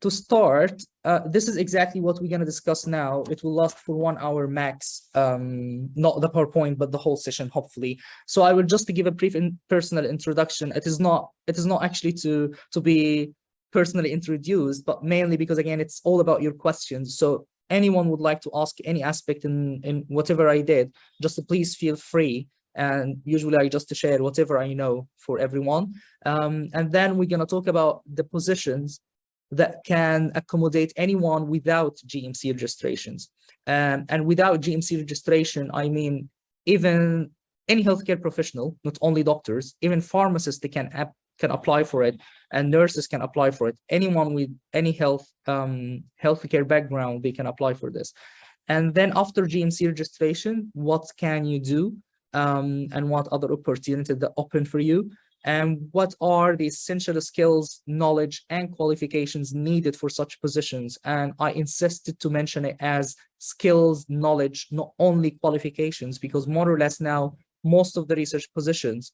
to start, this is exactly what we're going to discuss now. It will last for 1 hour max, not the PowerPoint, but the whole session, hopefully. So I will just give a brief personal introduction. It is not actually to be personally introduced, but mainly because, again, it's all about your questions. So anyone would like to ask any aspect in whatever I did, just please feel free. And usually I just share whatever I know for everyone. And then we're going to talk about the positions that can accommodate anyone without GMC registrations. And without GMC registration, I mean, even any healthcare professional, not only doctors, even pharmacists, they can apply for it, and nurses can apply for it. Anyone with any healthcare background, they can apply for this. And then after GMC registration, what can you do? And what other opportunities that open for you? And what are the essential skills, knowledge, and qualifications needed for such positions? And I insisted to mention it as skills, knowledge, not only qualifications, because more or less now, most of the research positions,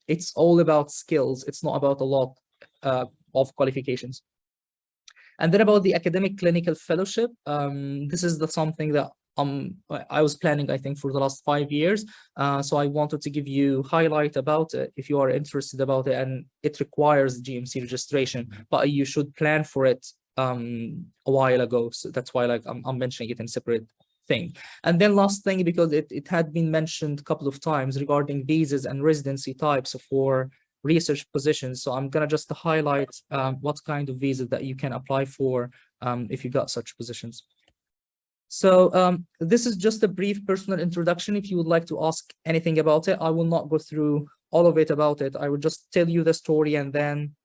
it's all about skills. It's not about a lot of qualifications. And then about the academic clinical fellowship, this is something that I was planning, I think, for the last 5 years. So I wanted to give you highlight about it if you are interested about it, and it requires GMC registration, but you should plan for it a while ago. So that's why I'm mentioning it in separate thing. And then last thing, because it had been mentioned a couple of times regarding visas and residency types for research positions. So I'm gonna just highlight what kind of visa that you can apply for if you got such positions. So this is just a brief personal introduction. If you would like to ask anything about it, I will not go through all of it about it. I will just tell you the story and then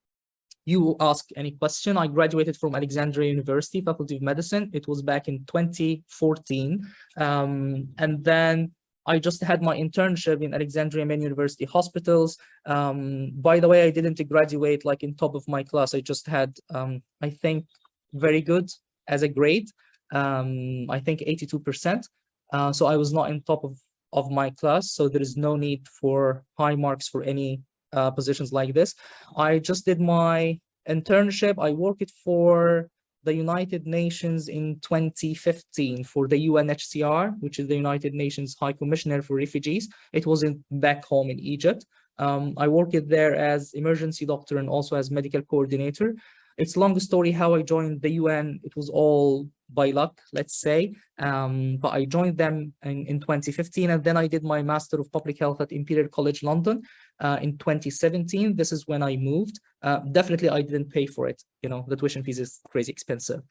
you will ask any question. I graduated from Alexandria University, Faculty of Medicine. It was back in 2014. And then I just had my internship in Alexandria Main University hospitals. By the way, I didn't graduate like in top of my class. I just had, I think, very good as a grade. I think 82%. So I was not in top of my class. So there is no need for high marks for any positions like this. I just did my internship. I worked for the United Nations in 2015 for the UNHCR, which is the United Nations High Commissioner for Refugees. It was back home in Egypt. I worked there as emergency doctor and also as medical coordinator. It's a long story how I joined the UN. It was all by luck, let's say. But I joined them in 2015, and then I did my Master of Public Health at Imperial College London in 2017. This is when I moved. Definitely, I didn't pay for it. You know, the tuition fees is crazy expensive.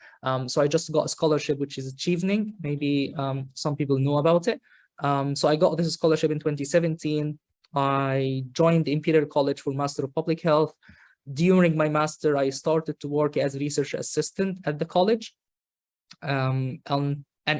So I just got a scholarship, which is achieving. Maybe some people know about it. So I got this scholarship in 2017. I joined Imperial College for Master of Public Health. During my master, I started to work as a research assistant at the college. And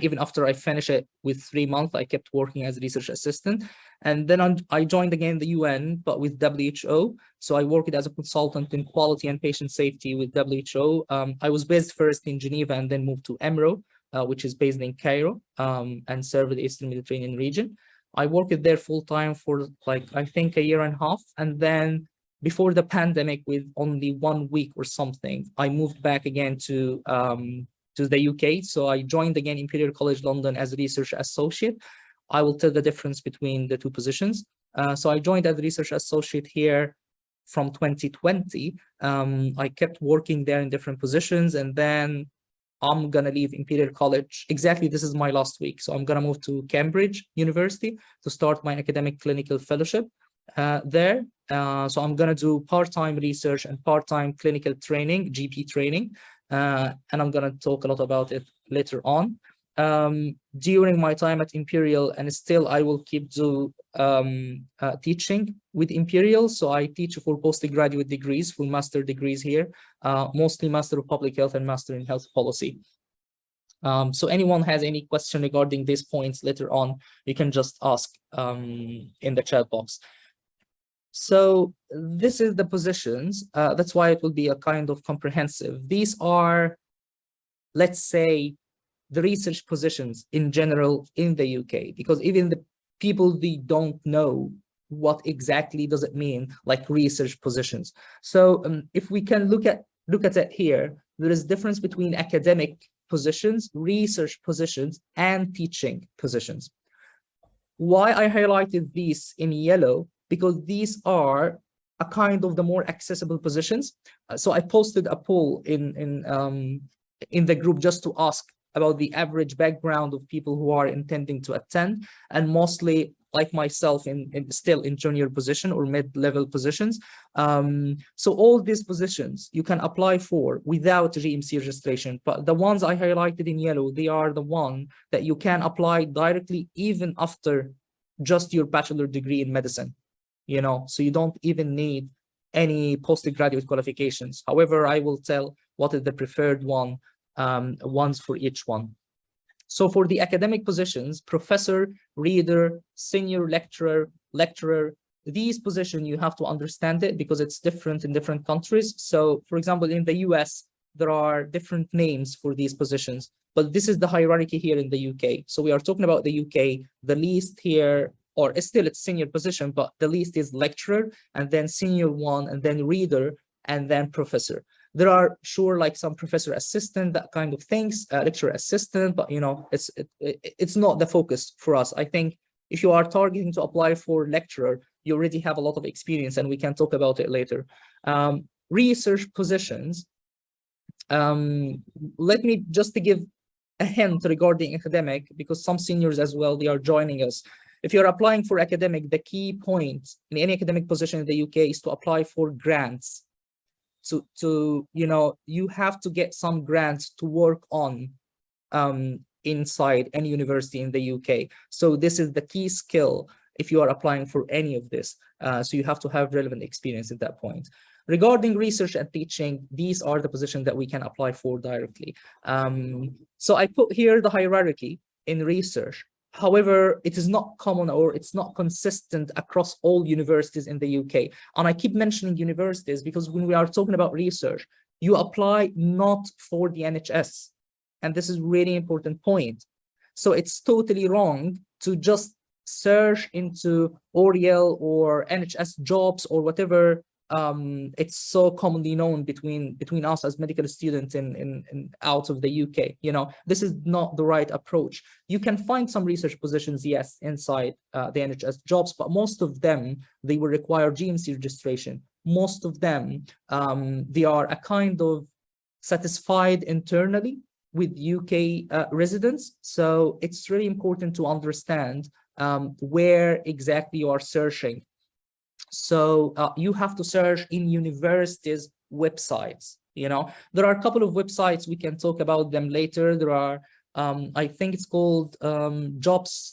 even after I finished it with 3 months, I kept working as a research assistant. And then I joined again the UN, but with WHO. So I worked as a consultant in quality and patient safety with WHO. I was based first in Geneva and then moved to EMRO, which is based in Cairo, and served the Eastern Mediterranean region. I worked there full time for like, I think, a year and a half. And then before the pandemic, with only 1 week or something, I moved back again to the UK. So I joined again Imperial College London as a research associate. I will tell the difference between the two positions. So I joined as a research associate here from 2020. I kept working there in different positions, and then I'm gonna leave Imperial College. Exactly, this is my last week. So I'm gonna move to Cambridge University to start my academic clinical fellowship there. So I'm gonna do part-time research and part-time clinical training, GP training. And I'm going to talk a lot about it later on. During my time at Imperial, and still I will keep teaching with Imperial. So I teach for postgraduate degrees, full master degrees here, mostly Master of Public Health and Master in Health Policy. So anyone has any question regarding these points later on, you can just ask in the chat box. So this is the positions. That's why it will be a kind of comprehensive. These are, let's say, the research positions in general in the UK, because even the people, they don't know what exactly does it mean, like research positions. So if we can look at it here, there is difference between academic positions, research positions, and teaching positions. Why I highlighted these in yellow? Because these are a kind of the more accessible positions. So I posted a poll in the group just to ask about the average background of people who are intending to attend, and mostly like myself still in junior position or mid-level positions. So all these positions you can apply for without GMC registration, but the ones I highlighted in yellow, they are the one that you can apply directly even after just your bachelor degree in medicine, you know, so you don't even need any postgraduate qualifications. However, I will tell what is the preferred ones for each one. So for the academic positions, professor, reader, senior lecturer, these positions, you have to understand it because it's different in different countries. So for example, in the US, there are different names for these positions, but this is the hierarchy here in the UK. So we are talking about the UK, the least here, or still it's senior position, but the least is lecturer, and then senior one, and then reader, and then professor. There are sure like some professor assistant, that kind of things, lecturer assistant, but you know, it's not the focus for us. I think if you are targeting to apply for lecturer, you already have a lot of experience, and we can talk about it later. Research positions. Let me just to give a hint regarding academic, because some seniors as well, they are joining us. If you're applying for academic, the key point in any academic position in the UK is to apply for grants. To you know, you have to get some grants to work on inside any university in the UK. So this is the key skill if you are applying for any of this. So you have to have relevant experience at that point. Regarding research and teaching, these are the positions that we can apply for directly. So I put here the hierarchy in research. However, it is not common, or it's not consistent across all universities in the UK. And I keep mentioning universities because when we are talking about research, you apply not for the NHS. And this is really important point. So it's totally wrong to just search into Oriel or NHS jobs or whatever. It's so commonly known between us as medical students in out of the UK. You know, this is not the right approach. You can find some research positions, yes, inside the NHS jobs, but most of them, they will require GMC registration. Most of them, they are a kind of satisfied internally with UK residents. So it's really important to understand where exactly you are searching. So you have to search in universities' websites. You know, there are a couple of websites, we can talk about them later. There are, I think it's called jobs.ac.uk.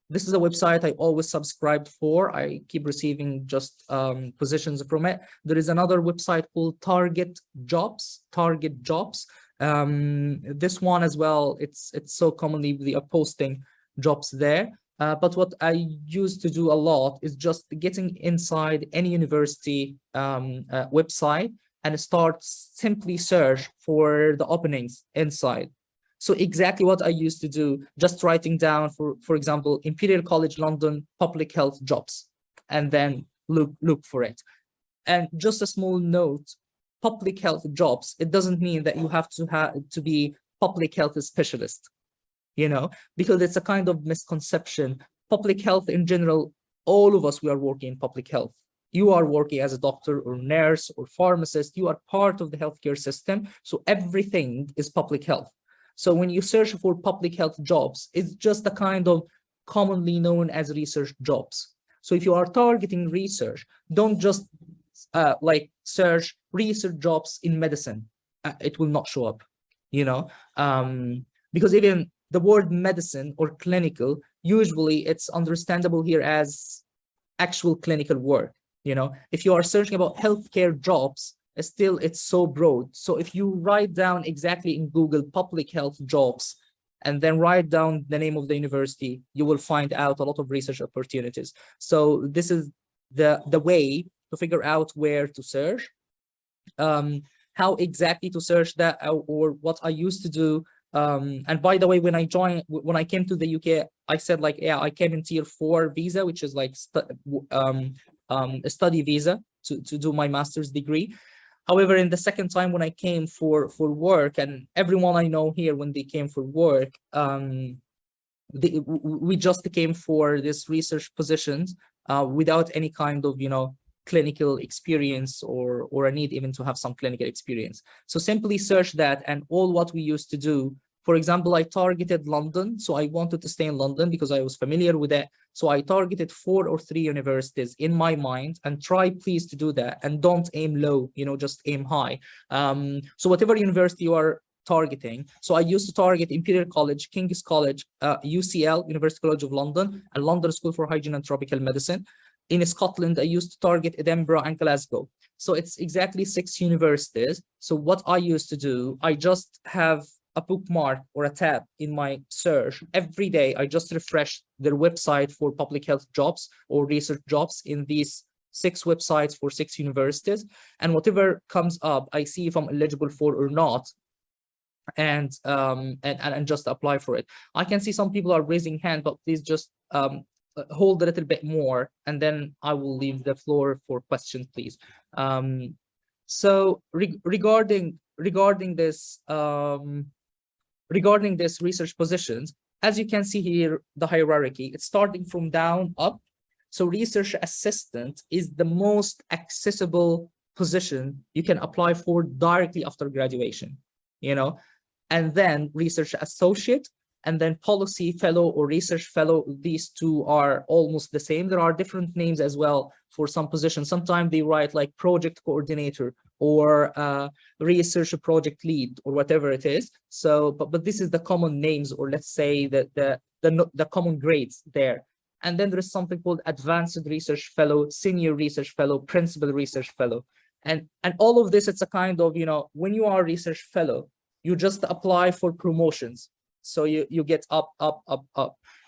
This is a website I always subscribed for. I keep receiving just positions from it. There is another website called Target Jobs. This one as well, it's so commonly they are posting jobs there. But what I used to do a lot is just getting inside any university website and start simply search for the openings inside. So exactly what I used to do, just writing down, for example, Imperial College London public health jobs, and then look for it. And just a small note, public health jobs, it doesn't mean that you have to be public health specialist. You know, because it's a kind of misconception. Public health in general, all of us, we are working in public health. You are working as a doctor or nurse or pharmacist. You are part of the healthcare system. So everything is public health. So when you search for public health jobs, it's just a kind of commonly known as research jobs. So if you are targeting research, don't just like search research jobs in medicine. It will not show up, you know, because even the word medicine or clinical, usually it's understandable here as actual clinical work. You know, if you are searching about healthcare jobs, still it's so broad. So if you write down exactly in Google public health jobs, and then write down the name of the university, you will find out a lot of research opportunities. So this is the way to figure out where to search, how exactly to search that, or what I used to do. And by the way, when I came to the UK, I said like, yeah, I came in tier 4 visa, which is like a study visa to do my master's degree. However, in the second time when I came for work, and everyone I know here when they came for work, we just came for this research positions without any kind of, clinical experience or a need even to have some clinical experience. So simply search that, and all what we used to do, for example, I targeted London. So I wanted to stay in London because I was familiar with it. So I targeted 4 or 3 universities in my mind, and try please to do that, and don't aim low, just aim high. So whatever university you are targeting. So I used to target Imperial College, King's College, UCL, University College of London, and London School for Hygiene and Tropical Medicine. In Scotland, I used to target Edinburgh and Glasgow. So it's exactly 6 universities. So what I used to do, I just have a bookmark or a tab in my search. Every day, I just refresh their website for public health jobs or research jobs in these 6 websites for 6 universities. And whatever comes up, I see if I'm eligible for or not, and just apply for it. I can see some people are raising hand, but please just hold a little bit more, and then I will leave the floor for questions, please. So regarding this research positions, as you can see here, the hierarchy, it's starting from down up. So research assistant is the most accessible position you can apply for directly after graduation, and then research associate, and then policy fellow or research fellow. These two are almost the same. There are different names as well for some positions. Sometimes they write like project coordinator or research project lead or whatever it is. So, but this is the common names, or let's say that the common grades there. And then there is something called advanced research fellow, senior research fellow, principal research fellow. And all of this, it's a kind of, when you are a research fellow, you just apply for promotions. So you get up.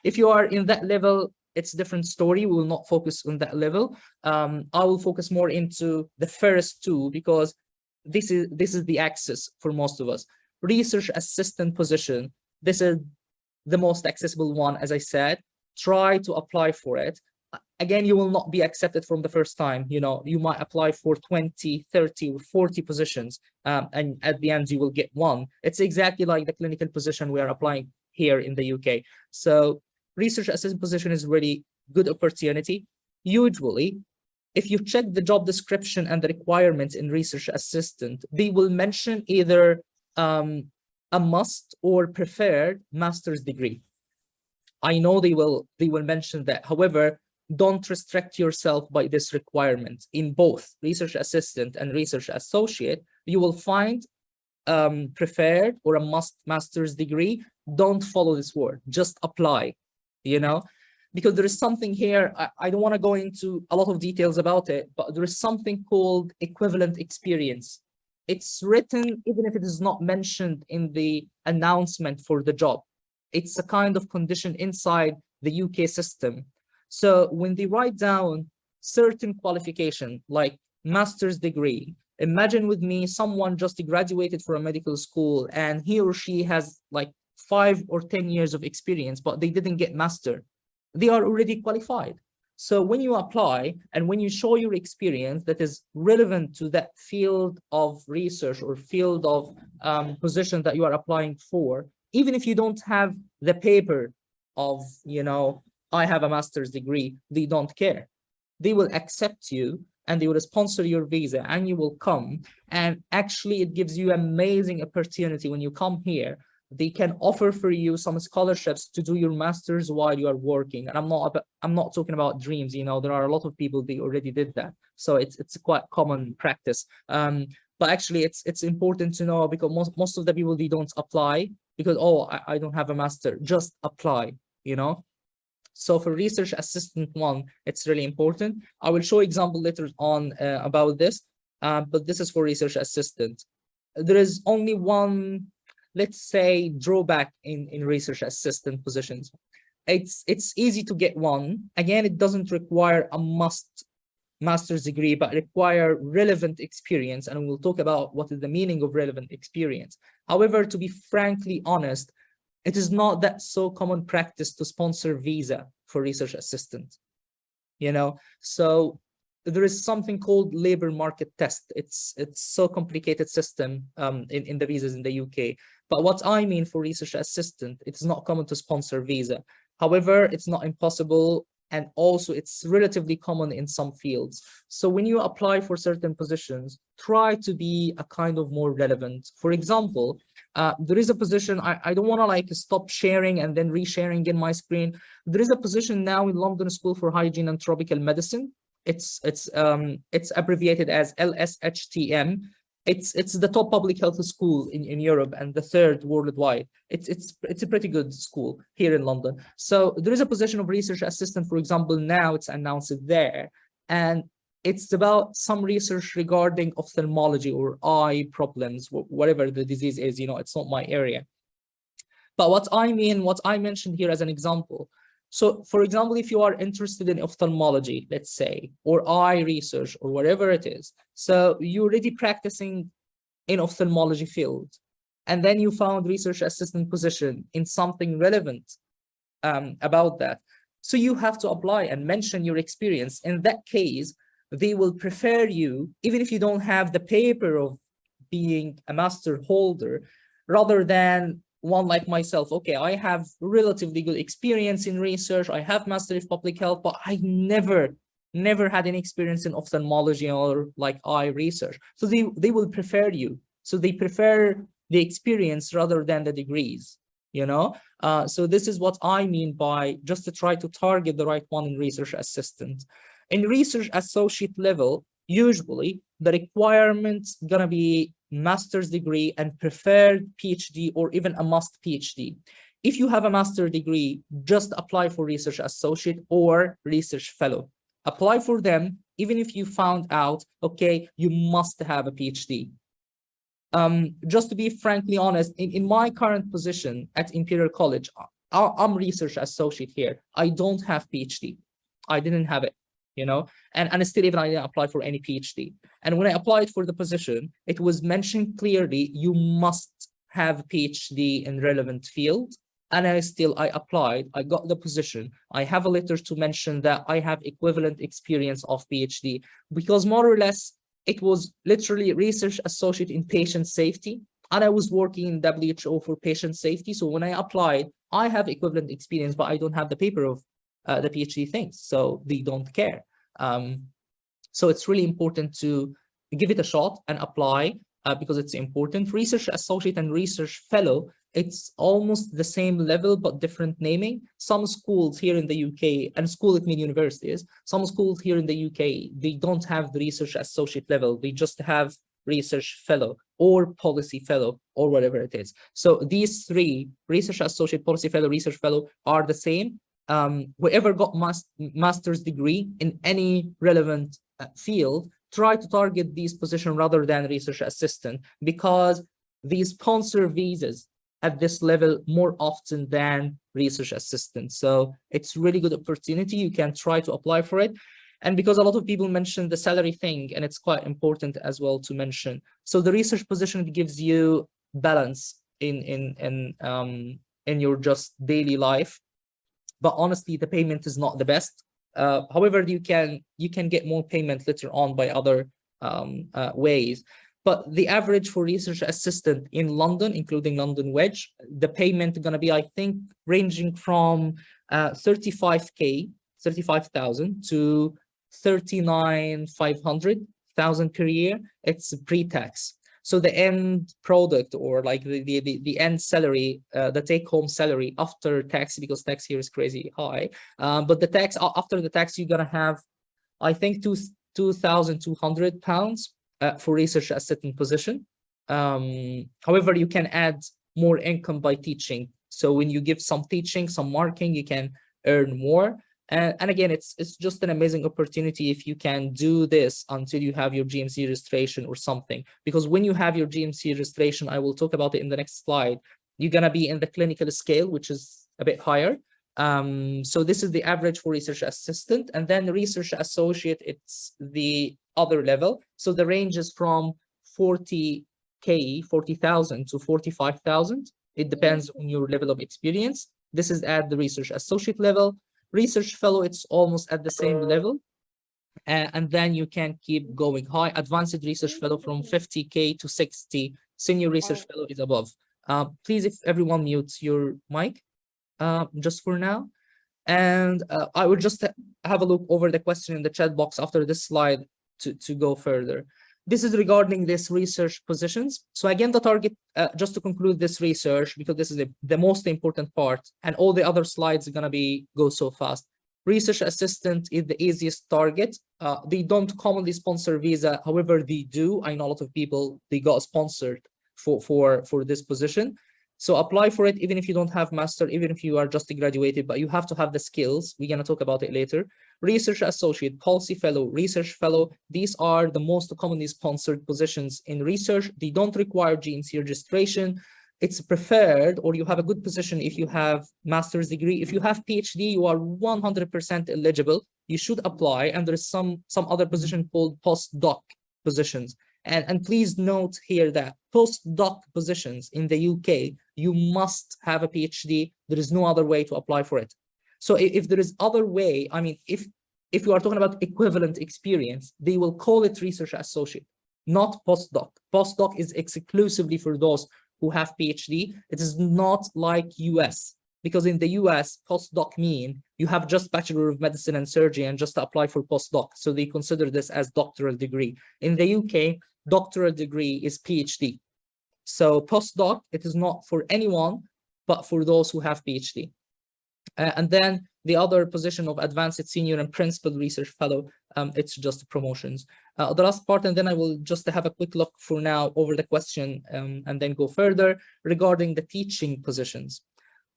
If you are in that level, it's a different story. We will not focus on that level. I will focus more into the first 2, because this is the access for most of us. Research assistant position, this is the most accessible one, as I said. Try to apply for it. Again, you will not be accepted from the first time. You might apply for 20, 30, or 40 positions, and at the end you will get one. It's exactly like the clinical position we are applying here in the UK. So research assistant position is really good opportunity. Usually, if you check the job description and the requirements in research assistant, they will mention either a must or preferred master's degree. I know they will mention that. However, don't restrict yourself by this requirement. In both research assistant and research associate, you will find preferred or a must master's degree. Don't follow this word, just apply, because there is something here. I don't want to go into a lot of details about it, but there is something called equivalent experience. It's written, even if it is not mentioned in the announcement for the job. It's a kind of condition inside the UK system. So when they write down certain qualification, like master's degree, imagine with me someone just graduated from a medical school and he or she has like 5 or 10 years of experience, but they didn't get master. They are already qualified. So when you apply and when you show your experience that is relevant to that field of research or field of position that you are applying for, even if you don't have the paper of, I have a master's degree, they don't care. They will accept you and they will sponsor your visa and you will come. And actually it gives you amazing opportunity when you come here. They can offer for you some scholarships to do your master's while you are working. And I'm not talking about dreams, there are a lot of people, they already did that. So it's a quite common practice. But actually it's important to know, because most of the people, they don't apply because, oh, I don't have a master. Just apply, So for research assistant one, it's really important. I will show example later on about this, but this is for research assistant. There is only one, let's say, drawback in research assistant positions. It's easy to get one. Again, it doesn't require a master's degree, but require relevant experience. And we'll talk about what is the meaning of relevant experience. However, to be frankly honest, it is not that so common practice to sponsor visa for research assistant, So there is something called labor market test. It's so complicated system in the visas in the UK. But what I mean for research assistant, it's not common to sponsor visa. However, it's not impossible, and also it's relatively common in some fields. So when you apply for certain positions, try to be a kind of more relevant. For example, there is a position, I don't want to like stop sharing and then resharing in my screen. There is a position now in London School for Hygiene and Tropical Medicine. It's abbreviated as LSHTM. It's the top public health school in Europe and the third worldwide. It's a pretty good school here in London. So there is a position of research assistant, for example. Now it's announced there, and it's about some research regarding ophthalmology or eye problems, whatever the disease is. You know, it's not my area. But what I mentioned here as an example. So, for example, if you are interested in ophthalmology, let's say, or eye research or whatever it is, so you're already practicing in ophthalmology field, and then you found research assistant position in something relevant about that. So you have to apply and mention your experience. In that case, they will prefer you, even if you don't have the paper of being a master holder, rather than one like myself. Okay, I have relatively good experience in research. I have master of public health, but I never had any experience in ophthalmology or like eye research. So they will prefer you. So they prefer the experience rather than the degrees, you know? So this is what I mean by just to try to target the right one in research assistant. In research associate level, usually the requirement's gonna be master's degree and preferred PhD or even a must PhD. If you have a master's degree, just apply for research associate or research fellow. Apply for them, even if you found out, okay, you must have a PhD. Just to be frankly honest, in my current position at Imperial College, I'm research associate here. I don't have PhD. I didn't have it, you know, and still even I didn't apply for any PhD. And when I applied for the position, it was mentioned clearly, you must have a PhD in relevant field. And I applied, I got the position. I have a letter to mention that I have equivalent experience of PhD, because more or less, it was literally research associate in patient safety. And I was working in WHO for patient safety. So when I applied, I have equivalent experience, but I don't have the paper of the PhD things. So they don't care. So it's really important to give it a shot and apply because it's important. Research associate and research fellow, it's almost the same level, but different naming. Some schools here in the UK, and school, it means universities, some schools here in the UK, they don't have the research associate level. They just have research fellow or policy fellow or whatever it is. So these three, research associate, policy fellow, research fellow, are the same. Whoever got master's degree in any relevant field, try to target these positions rather than research assistant, because these sponsor visas at this level more often than research assistant. So it's really good opportunity. You can try to apply for it. And because a lot of people mention the salary thing, and it's quite important as well to mention. So the research position gives you balance in your just daily life. But honestly, the payment is not the best. However, you can get more payment later on by other ways. But the average for research assistant in London, including London Wedge, the payment is going to be, I think, ranging from 35,000 to 39,500 per year. It's pre-tax. So the end product, or like the end salary, the take-home salary after tax, because tax here is crazy high. But the tax after the tax, you're gonna have, I think, £2,200 for research assistant position. However, you can add more income by teaching. So when you give some teaching, some marking, you can earn more. And again, it's just an amazing opportunity if you can do this until you have your GMC registration or something. Because when you have your GMC registration, I will talk about it in the next slide, you're going to be in the clinical scale, which is a bit higher. So this is the average for research assistant. And then the research associate, it's the other level. So the range is from 40,000 to 45,000. It depends on your level of experience. This is at the research associate level. Research fellow, it's almost at the same level. And then you can keep going high. Advanced research fellow from 50K to 60. Senior research fellow is above. Please, if everyone mutes your mic, just for now. And I will just have a look over the question in the chat box after this slide to go further. This is regarding this research positions. So again, the target, just to conclude this research, because this is the most important part, and all the other slides are going to go so fast. Research assistant is the easiest target. They don't commonly sponsor visa. However, they do. I know a lot of people, they got sponsored for this position. So apply for it, even if you don't have master, even if you are just graduated, but you have to have the skills. We're going to talk about it later. Research associate, policy fellow, research fellow. These are the most commonly sponsored positions in research. They don't require GMC registration. It's preferred, or you have a good position if you have master's degree. If you have PhD, you are 100% eligible. You should apply. And there's some other position called postdoc positions. And please note here that postdoc positions in the UK, you must have a PhD. There is no other way to apply for it. So if there is other way, I mean, if you are talking about equivalent experience, they will call it research associate, not postdoc. Postdoc is exclusively for those who have PhD. It is not like US, because in the US, postdoc mean you have just Bachelor of Medicine and Surgery and just apply for postdoc. So they consider this as doctoral degree. In the UK, doctoral degree is PhD. So postdoc, it is not for anyone, but for those who have PhD. And then the other position of advanced senior and principal research fellow, it's just promotions. The last part, and then I will just have a quick look for now over the question and then go further regarding the teaching positions.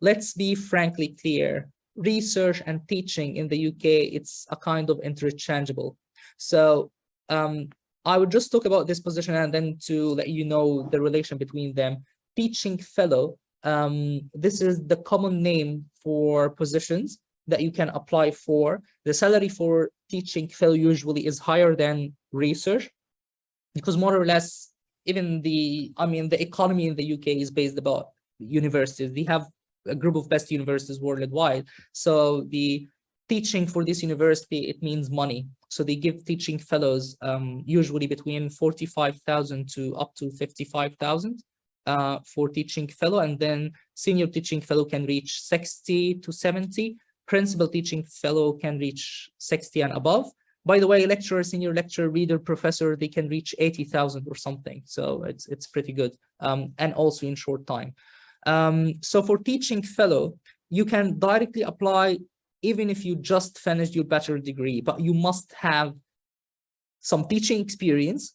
Let's be frankly clear, research and teaching in the UK, it's a kind of interchangeable. So I would just talk about this position and then to let you know the relation between them. Teaching fellow, this is the common name for positions that you can apply for. The salary for teaching fellow usually is higher than research, because more or less, even the economy in the UK is based about universities. They have a group of best universities worldwide. So the teaching for this university, it means money. So they give teaching fellows usually between 45,000 to up to 55,000 for teaching fellow. And then senior teaching fellow can reach 60 to 70. Principal teaching fellow can reach 60 and above. By the way, lecturer, senior lecturer, reader, professor, they can reach 80,000 or something. So it's pretty good, and also in short time. So for teaching fellow, you can directly apply even if you just finished your bachelor degree, but you must have some teaching experience,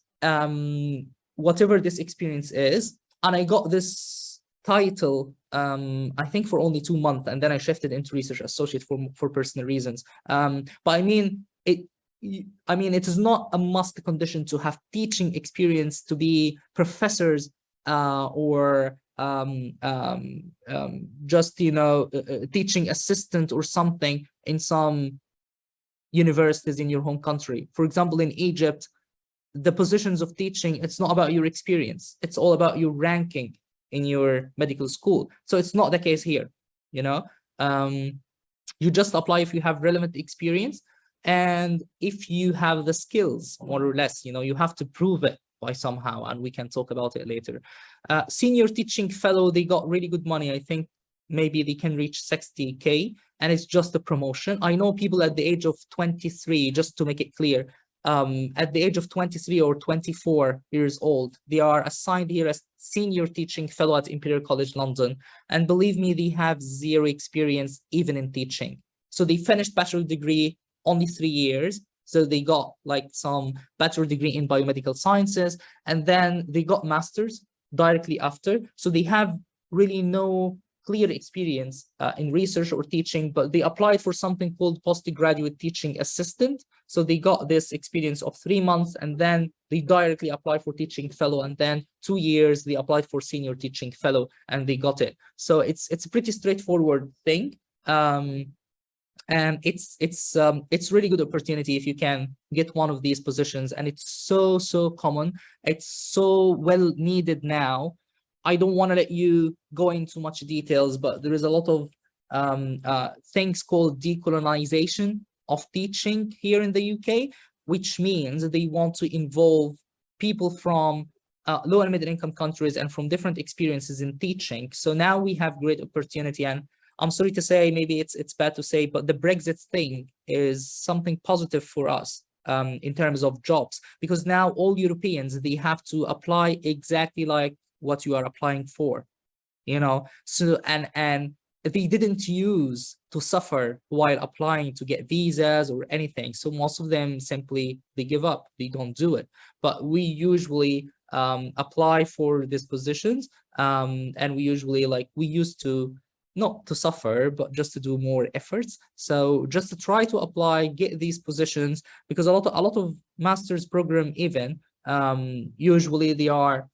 whatever this experience is. And I got this title, I think for only 2 months, and then I shifted into research associate for personal reasons. But I mean, it is not a must condition to have teaching experience to be professors or just, teaching assistant or something in some universities in your home country. For example, in Egypt, the positions of teaching, it's not about your experience. It's all about your ranking in your medical school. So it's not the case here, you just apply if you have relevant experience. And if you have the skills, more or less, you have to prove it by somehow, and we can talk about it later. Senior teaching fellow, they got really good money. I think maybe they can reach 60K, and it's just a promotion. I know people at the age of 23, just to make it clear, at the age of 23 or 24 years old, they are assigned here as senior teaching fellow at Imperial College London. And believe me, they have zero experience even in teaching. So they finished bachelor degree only 3 years. So they got like some bachelor degree in biomedical sciences, and then they got masters directly after. So they have really no clear experience in research or teaching, but they applied for something called postgraduate teaching assistant. So they got this experience of 3 months, and then they directly applied for teaching fellow, and then 2 years they applied for senior teaching fellow, and they got it. So it's a pretty straightforward thing. And it's really good opportunity if you can get one of these positions, and it's so common. It's so well needed now. I don't want to let you go into much details, but there is a lot of things called decolonization of teaching here in the UK. which means they want to involve people from low and middle income countries and from different experiences in teaching. So now we have great opportunity, and I'm sorry to say, maybe it's bad to say, but the Brexit thing is something positive for us in terms of jobs, because now all Europeans, they have to apply exactly like what you are applying for, you know. So and they didn't use to suffer while applying to get visas or anything. So most of them simply, they give up, they don't do it. But we usually apply for these positions, and we usually, like, we used to not to suffer, but just to do more efforts. So just to try to apply, get these positions, because a lot of master's program even usually they are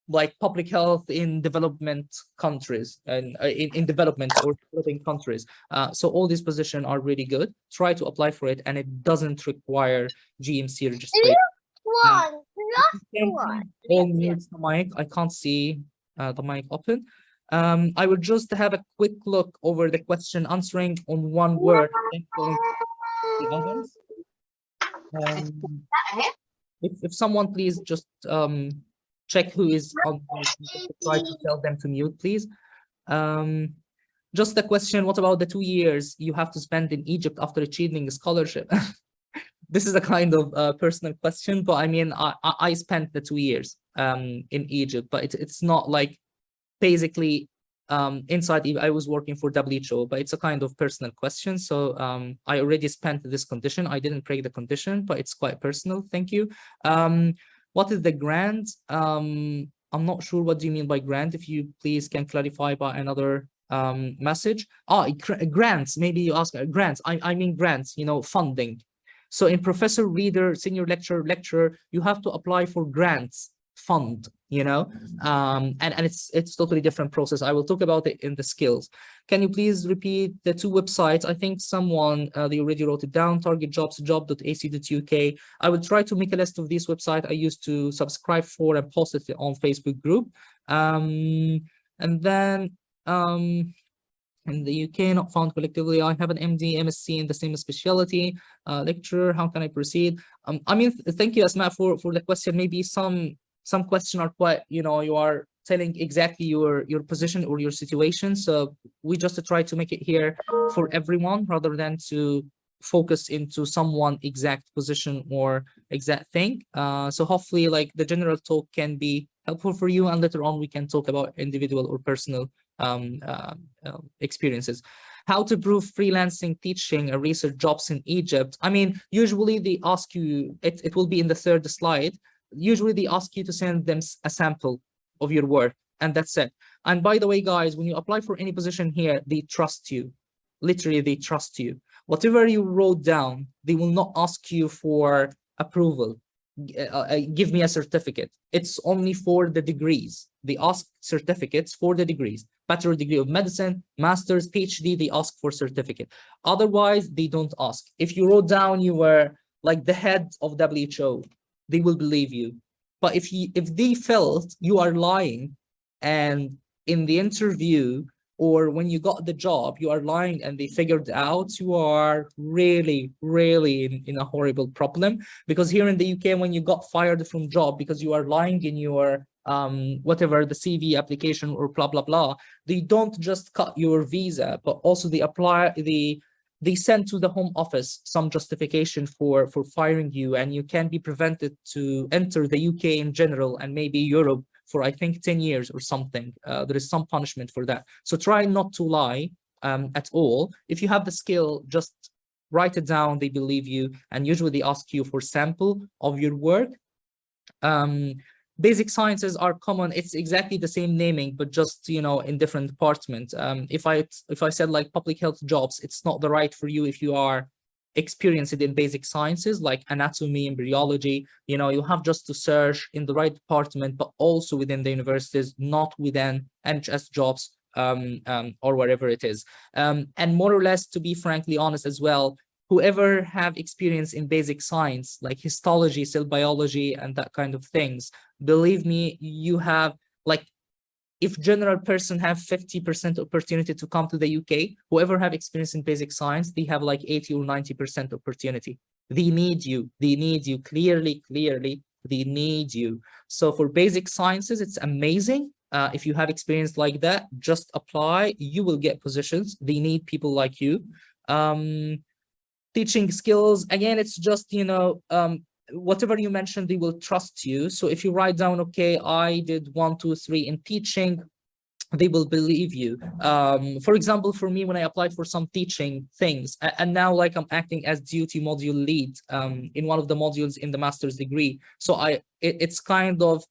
like public health in development countries and in development or developing countries. So all these positions are really good. Try to apply for it, and it doesn't require GMC registration. Last Can one. all mute the mic. I can't see the mic open. I will just have a quick look over the question, answering on one word, and following the others. If someone please just check who is on mic, try to tell them to mute, please. Just a question, what about the 2 years you have to spend in Egypt after achieving a scholarship? This is a kind of personal question, but I mean, I spent the 2 years in Egypt, but it's not like basically inside, I was working for WHO, but it's a kind of personal question. So I already spent this condition. I didn't break the condition, but it's quite personal. Thank you. What is the grant? I'm not sure what do you mean by grant. If you please can clarify by another message. Grants, maybe you ask grants. I mean grants, you know, funding. So in professor, reader, senior lecturer, you have to apply for grants fund, you know, and it's totally different process. I will talk about it in the skills. Can you please repeat the 2 websites? I think someone they already wrote it down. Target Jobs, job.ac.uk. I will try to make a list of these websites I used to subscribe for and post it on Facebook group. And then in the UK, not found collectively. I have an MD, MSc in the same specialty. Lecturer, how can I proceed? I mean, thank you, Asma, for the question. Maybe some questions are quite, you know, you are telling exactly your position or your situation. So we just try to make it here for everyone rather than to focus into someone exact position or exact thing. So hopefully like the general talk can be helpful for you, and later on we can talk about individual or personal experiences. How to prove freelancing, teaching, and research jobs in Egypt. I mean, usually they ask you, it will be in the 3rd slide. Usually they ask you to send them a sample of your work, and that's it. And by the way, guys, when you apply for any position here, they trust you. Literally, they trust you. Whatever you wrote down, they will not ask you for approval. Give me a certificate. It's only for the degrees. They ask certificates for the degrees. Bachelor degree of medicine, master's, PhD, they ask for certificate. Otherwise, they don't ask. If you wrote down you were like the head of WHO, they will believe you. But if they felt you are lying, and in the interview or when you got the job, you are lying and they figured out, you are really, really in a horrible problem. Because here in the UK, when you got fired from job because you are lying in your whatever the CV application or blah, blah, blah, they don't just cut your visa, but also they send to the Home Office some justification for firing you, and you can be prevented to enter the UK in general and maybe Europe for I think 10 years or something. There is some punishment for that. So try not to lie at all. If you have the skill, just write it down, they believe you, and usually they ask you for sample of your work. Basic sciences are common. It's exactly the same naming, but just, you know, in different departments. If I said like public health jobs, it's not the right for you if you are experienced in basic sciences like anatomy, embryology. You know, you have just to search in the right department, but also within the universities, not within NHS jobs or wherever it is. And more or less, to be frankly honest as well, whoever have experience in basic science like histology, cell biology, and that kind of things, believe me, you have like, if general person have 50% opportunity to come to the UK, whoever have experience in basic science, they have like 80 or 90% opportunity. They need you. They need you clearly, clearly. They need you. So for basic sciences, it's amazing. If you have experience like that, just apply. You will get positions. They need people like you. Teaching skills, again, it's just, whatever you mentioned, they will trust you. So if you write down, okay, I did 1, 2, 3 in teaching, they will believe you. For example, for me, when I applied for some teaching things, and now like I'm acting as duty module lead in one of the modules in the master's degree. So it's kind of,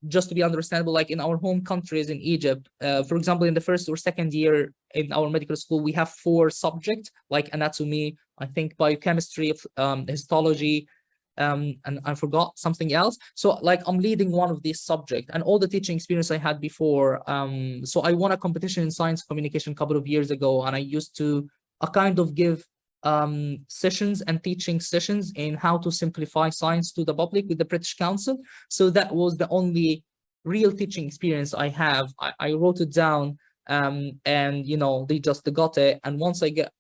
just to be understandable, like in our home countries in Egypt, for example, in the first or second year in our medical school, we have 4 subjects like anatomy, I think biochemistry, histology, and I forgot something else. So like I'm leading one of these subjects, and all the teaching experience I had before. So I won a competition in science communication a couple of years ago, and I used to kind of give sessions and teaching sessions in how to simplify science to the public with the British Council. So that was the only real teaching experience I have. I wrote it down, and they just got it. And once I get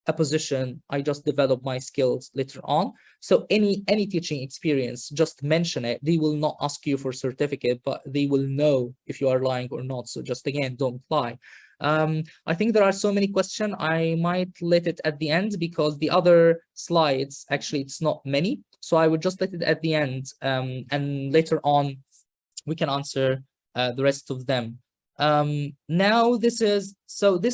a position, I just develop my skills later on. So any teaching experience, just mention it. They will not ask you for certificate, but they will know if you are lying or not. So just again, don't lie. I think there are so many questions. I might let it at the end because the other slides, actually, it's not many. So I would just let it at the end, and later on, we can answer the rest of them. Now this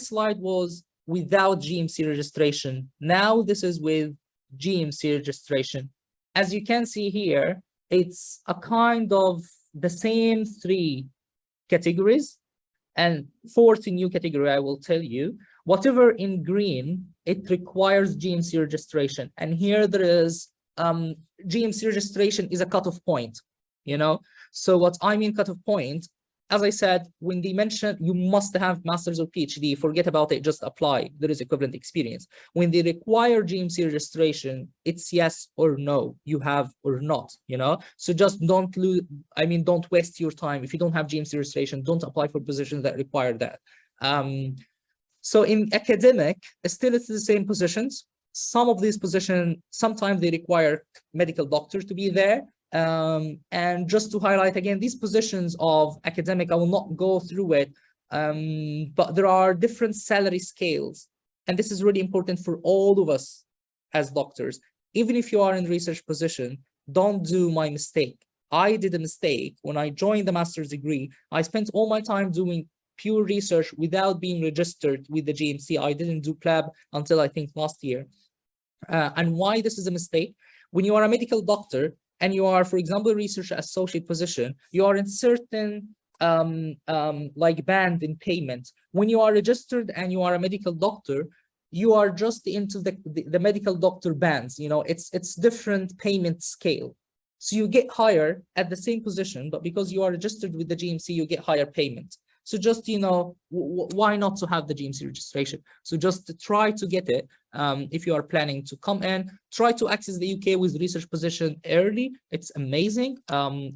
slide was without GMC registration. Now this is with GMC registration. As you can see here, it's a kind of the same 3 categories. And 4th new category, I will tell you, whatever in green, it requires GMC registration. And here there is GMC registration is a cutoff point, So what I mean cutoff point, as I said, when they mention you must have master's or PhD, forget about it, just apply. There is equivalent experience. When they require GMC registration, it's yes or no, you have or not, So just don't waste your time. If you don't have GMC registration, don't apply for positions that require that. So in academic, still it's the same positions. Some of these positions, sometimes they require medical doctors to be there. And just to highlight again, these positions of academic, I will not go through it, but there are different salary scales. And this is really important for all of us as doctors. Even if you are in research position, don't do my mistake. I did a mistake when I joined the master's degree. I spent all my time doing pure research without being registered with the GMC. I didn't do PLAB until I think last year. And why this is a mistake? When you are a medical doctor, and you are, for example, research associate position, you are in certain like band in payment. When you are registered and you are a medical doctor, you are just into the medical doctor bands. It's different payment scale. So you get higher at the same position, but because you are registered with the GMC, you get higher payment. So just, why not to have the GMC registration? So just try to get it. If you are planning to come in, try to access the UK with research position early. It's amazing.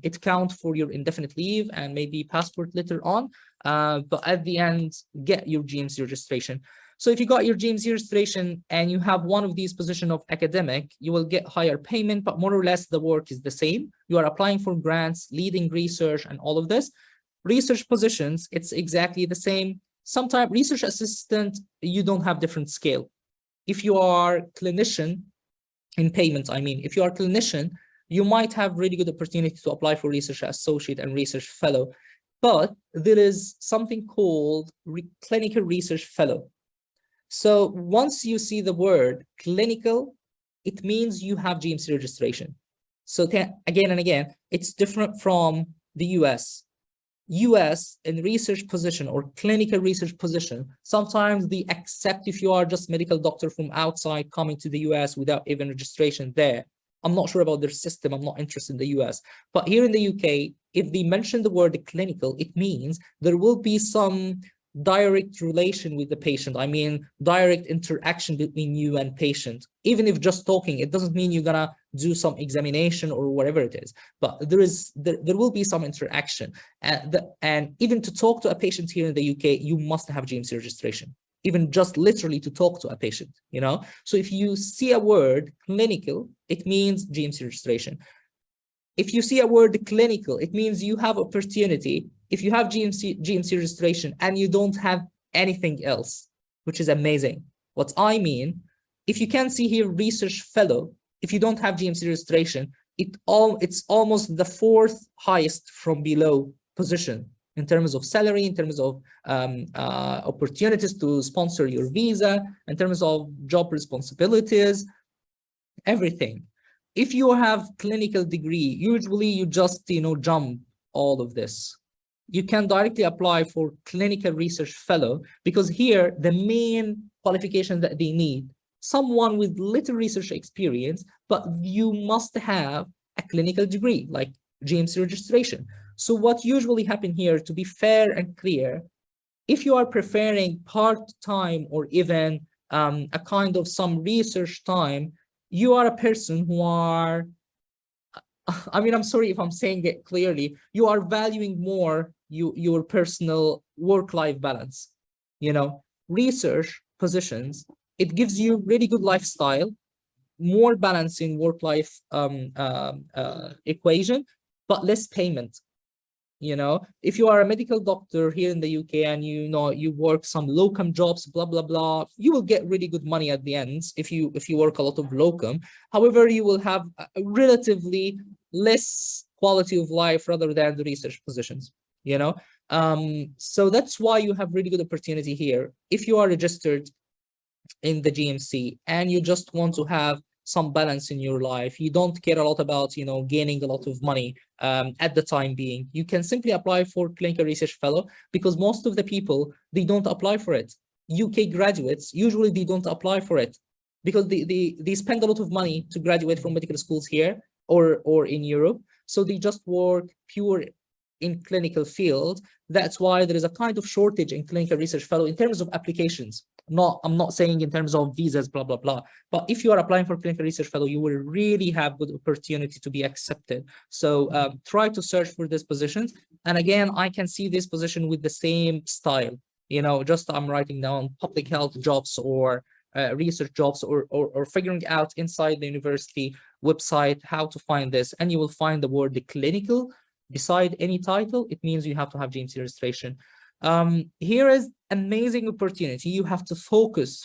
It counts for your indefinite leave and maybe passport later on. But at the end, get your GMC registration. So if you got your GMC registration and you have one of these positions of academic, you will get higher payment, but more or less the work is the same. You are applying for grants, leading research and all of this. Research positions, it's exactly the same. Sometimes research assistant, you don't have different scale. If you are clinician in payments, if you are clinician, you might have really good opportunity to apply for research associate and research fellow, but there is something called clinical research fellow. So once you see the word clinical, it means you have GMC registration. So again and again, it's different from the US in research position or clinical research position, sometimes they accept if you are just medical doctor from outside coming to the US without even registration there. I'm not sure about their system. I'm not interested in the US. But here in the UK, if they mention the word clinical, it means there will be some direct relation with the patient. Direct interaction between you and patient. Even if just talking, it doesn't mean you're gonna do some examination or whatever it is, but there will be some interaction. And even to talk to a patient here in the UK, you must have GMC registration. even just literally to talk to a patient, you know? So if you see a word clinical, it means GMC registration. If you see a word clinical, it means you have opportunity. If you have GMC registration and you don't have anything else, which is amazing. What I mean, if you can see here research fellow, if you don't have GMC registration, it's almost the fourth highest from below position in terms of salary, in terms of opportunities to sponsor your visa, in terms of job responsibilities, everything. If you have clinical degree, usually you just, jump all of this. You can directly apply for clinical research fellow, because here the main qualification that they need, someone with little research experience, but you must have a clinical degree like GMC registration. So what usually happen here, to be fair and clear, if you are preferring part-time or even a kind of some research time, you are a person who are, I mean, I'm sorry if I'm saying it clearly, you are valuing more your personal work-life balance. Research positions, it gives you really good lifestyle, more balance in work-life equation, but less payment. If you are a medical doctor here in the UK and you work some locum jobs, blah blah blah, you will get really good money at the end if you work a lot of locum. However, you will have a relatively less quality of life rather than the research positions. So that's why you have really good opportunity here. If you are registered in the GMC and you just want to have some balance in your life, you don't care a lot about gaining a lot of money at the time being, you can simply apply for clinical research fellow, because most of the people, they don't apply for it. UK graduates, usually they don't apply for it because they spend a lot of money to graduate from medical schools here or in Europe, so they just work pure in clinical field. That's why there is a kind of shortage in clinical research fellow in terms of applications. I'm not saying in terms of visas, blah, blah, blah. But if you are applying for clinical research fellow, you will really have good opportunity to be accepted. So try to search for these positions. And again, I can see this position with the same style. Just I'm writing down public health jobs or research jobs, or figuring out inside the university website how to find this. And you will find the word the clinical beside any title. It means you have to have GMC registration. Here is amazing opportunity. You have to focus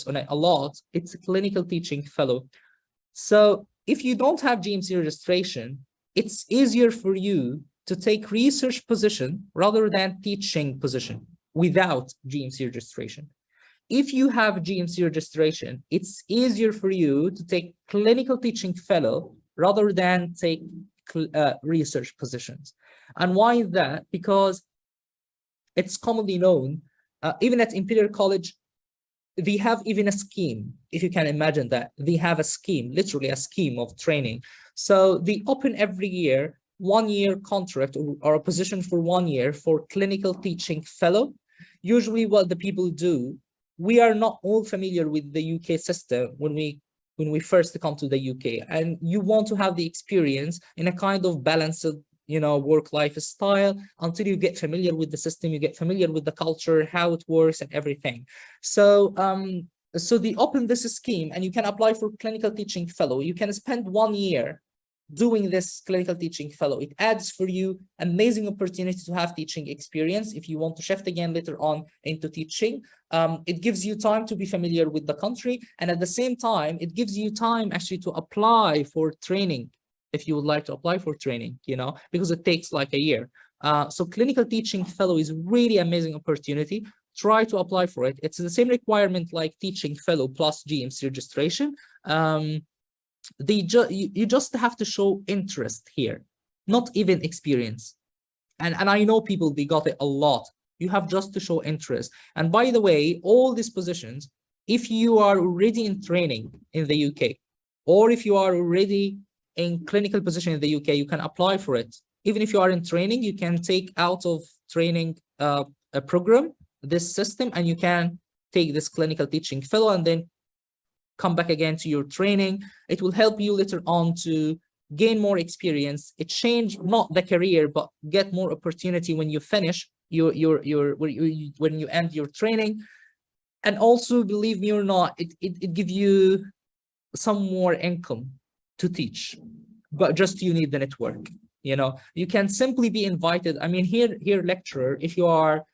on it a lot. It's a clinical teaching fellow. So if you don't have GMC registration, it's easier for you to take research position rather than teaching position without GMC registration. If you have GMC registration, it's easier for you to take clinical teaching fellow rather than take research positions. And why is that? Because it's commonly known, even at Imperial College, they have even a scheme, if you can imagine that. They have a scheme, literally a scheme of training. So they open every year 1-year contract or a position for 1 year for clinical teaching fellow. Usually what the people do, we are not all familiar with the UK system when we first come to the UK, and you want to have the experience in a kind of balanced work-life style until you get familiar with the system, you get familiar with the culture, how it works and everything. So so they open this scheme and you can apply for clinical teaching fellow. You can spend 1 year doing this clinical teaching fellow. It adds for you amazing opportunity to have teaching experience if you want to shift again later on into teaching. It gives you time to be familiar with the country, and at the same time it gives you time actually to apply for training if you would like to apply for training, because it takes like a year. So clinical teaching fellow is really amazing opportunity. Try to apply for it. It's the same requirement like teaching fellow plus GMC registration. You just have to show interest here, not even experience. And I know people, they got it a lot. You have just to show interest. And by the way, all these positions, if you are already in training in the UK, or if you are already in clinical position in the UK, you can apply for it. Even if you are in training, you can take out of training a program, this system, and you can take this clinical teaching fellow and then come back again to your training. It will help you later on to gain more experience. It changed not the career, but get more opportunity when you finish when you end your training. And also, believe me or not, it gives you some more income to teach, but just you need the network. You know, you can simply be invited. I mean, here lecturer, if you are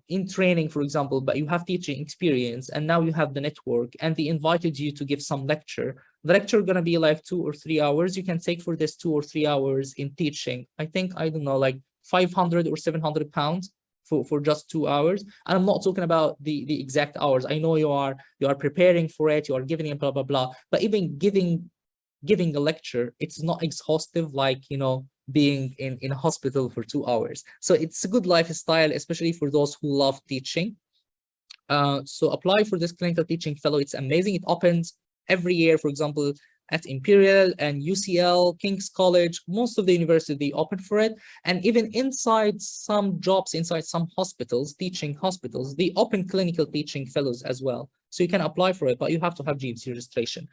in training, for example, but you have teaching experience and now you have the network and they invited you to give some lecture, the lecture gonna be like 2 or 3 hours. You can take for this 2 or 3 hours in teaching, I think, I don't know, like 500 or 700 pounds for just 2 hours. And I'm not talking about the exact hours. I know you are preparing for it, you are giving it, blah blah blah, but even giving a lecture, it's not exhaustive, like, you know, being in a hospital for 2 hours. So it's a good lifestyle, especially for those who love teaching. So apply for this clinical teaching fellow. It's amazing. It opens every year, for example, at Imperial and UCL, King's College, most of the university, they open for it. And even inside some jobs, inside some hospitals, teaching hospitals, they open clinical teaching fellows as well. So you can apply for it, but you have to have GMC registration.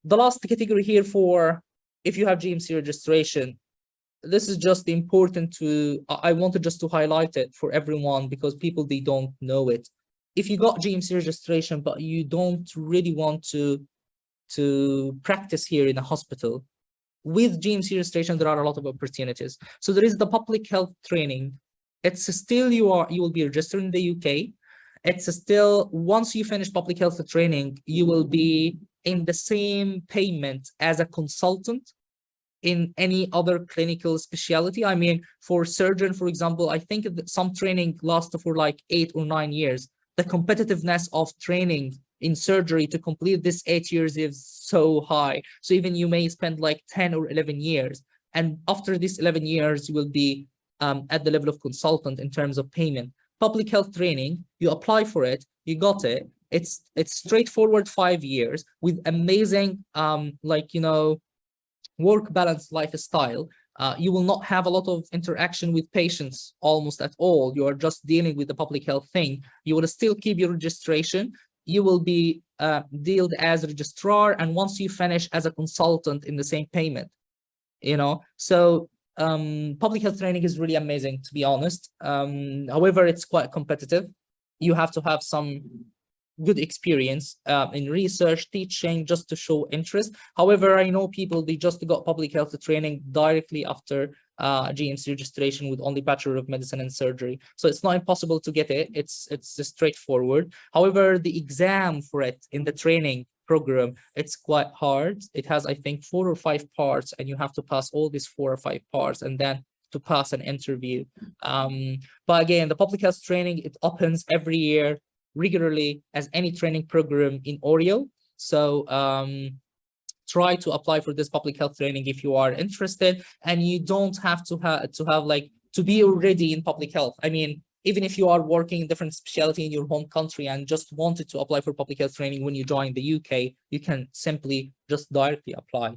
The last category here, for if you have GMC registration, this is just important to, I wanted just to highlight it for everyone because people, they don't know it. If you got GMC registration, but you don't really want to practice here in a hospital, with GMC registration, there are a lot of opportunities. So there is the public health training. It's still, you will be registered in the UK. It's still, once you finish public health training, you will be in the same payment as a consultant in any other clinical specialty. I mean, for surgeon, for example, I think that some training lasts for like 8 or 9 years. The competitiveness of training in surgery to complete this 8 years is so high. So even you may spend like 10 or 11 years. And after this 11 years, you will be at the level of consultant in terms of payment. Public health training, you apply for it, you got it. It's straightforward 5 years with amazing, like, you know, work balance lifestyle. You will not have a lot of interaction with patients almost at all. You are just dealing with the public health thing. You will still keep your registration. You will be dealt as a registrar, and once you finish, as a consultant in the same payment, you know. So public health training is really amazing, to be honest. However, it's quite competitive. You have to have some good experience in research, teaching, just to show interest. However, I know people, they just got public health training directly after GMC registration with only Bachelor of Medicine and Surgery. So it's not impossible to get it. It's straightforward. However, the exam for it in the training program, it's quite hard. It has, I think, 4 or 5 parts, and you have to pass all these 4 or 5 parts and then to pass an interview. But again, the public health training, it opens every year regularly as any training program in Oriel. So try to apply for this public health training if you are interested, and you don't have to have like to be already in public health. I mean, even if you are working in different specialty in your home country and just wanted to apply for public health training when you join the UK, you can simply just directly apply.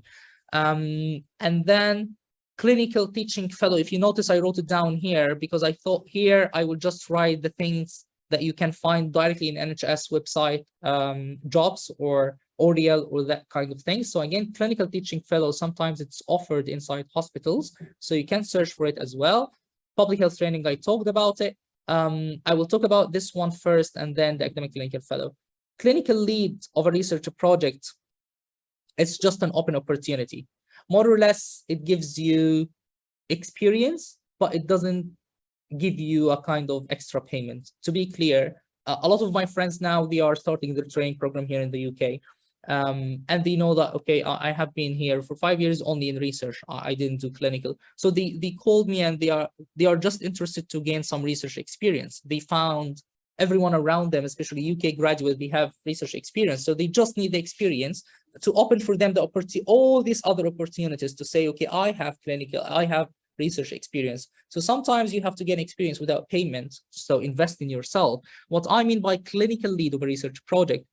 And then clinical teaching fellow, if you notice, I wrote it down here because I thought here I would just write the things that you can find directly in NHS website, jobs or Oriel or that kind of thing. So again, clinical teaching fellow, sometimes it's offered inside hospitals, so you can search for it as well. Public health training, I talked about it. I will talk about this one first and then the academic clinical fellow. Clinical lead of a research project, it's just an open opportunity. More or less, it gives you experience, but it doesn't give you a kind of extra payment. To be clear, a lot of my friends now, they are starting their training program here in the UK. And they know that, okay, I have been here for 5 years only in research. I didn't do clinical. So they called me and they are just interested to gain some research experience. They found everyone around them, especially UK graduates, they have research experience. So they just need the experience to open for them the opportunity, all these other opportunities to say, okay, I have clinical, I have research experience. So sometimes you have to get experience without payment. So invest in yourself. What I mean by clinical lead of a research project,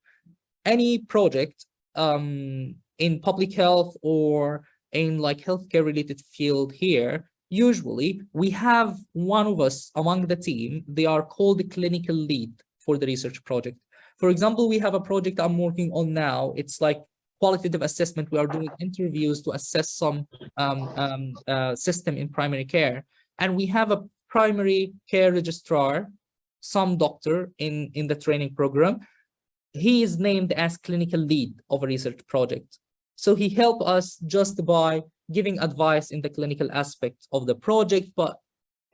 any project in public health or in like healthcare related field here, usually we have one of us among the team, they are called the clinical lead for the research project. For example, we have a project I'm working on now. It's like qualitative assessment. We are doing interviews to assess some system in primary care. And we have a primary care registrar some doctor in the training program. He is named as clinical lead of a research project. So he helped us just by giving advice in the clinical aspect of the project, but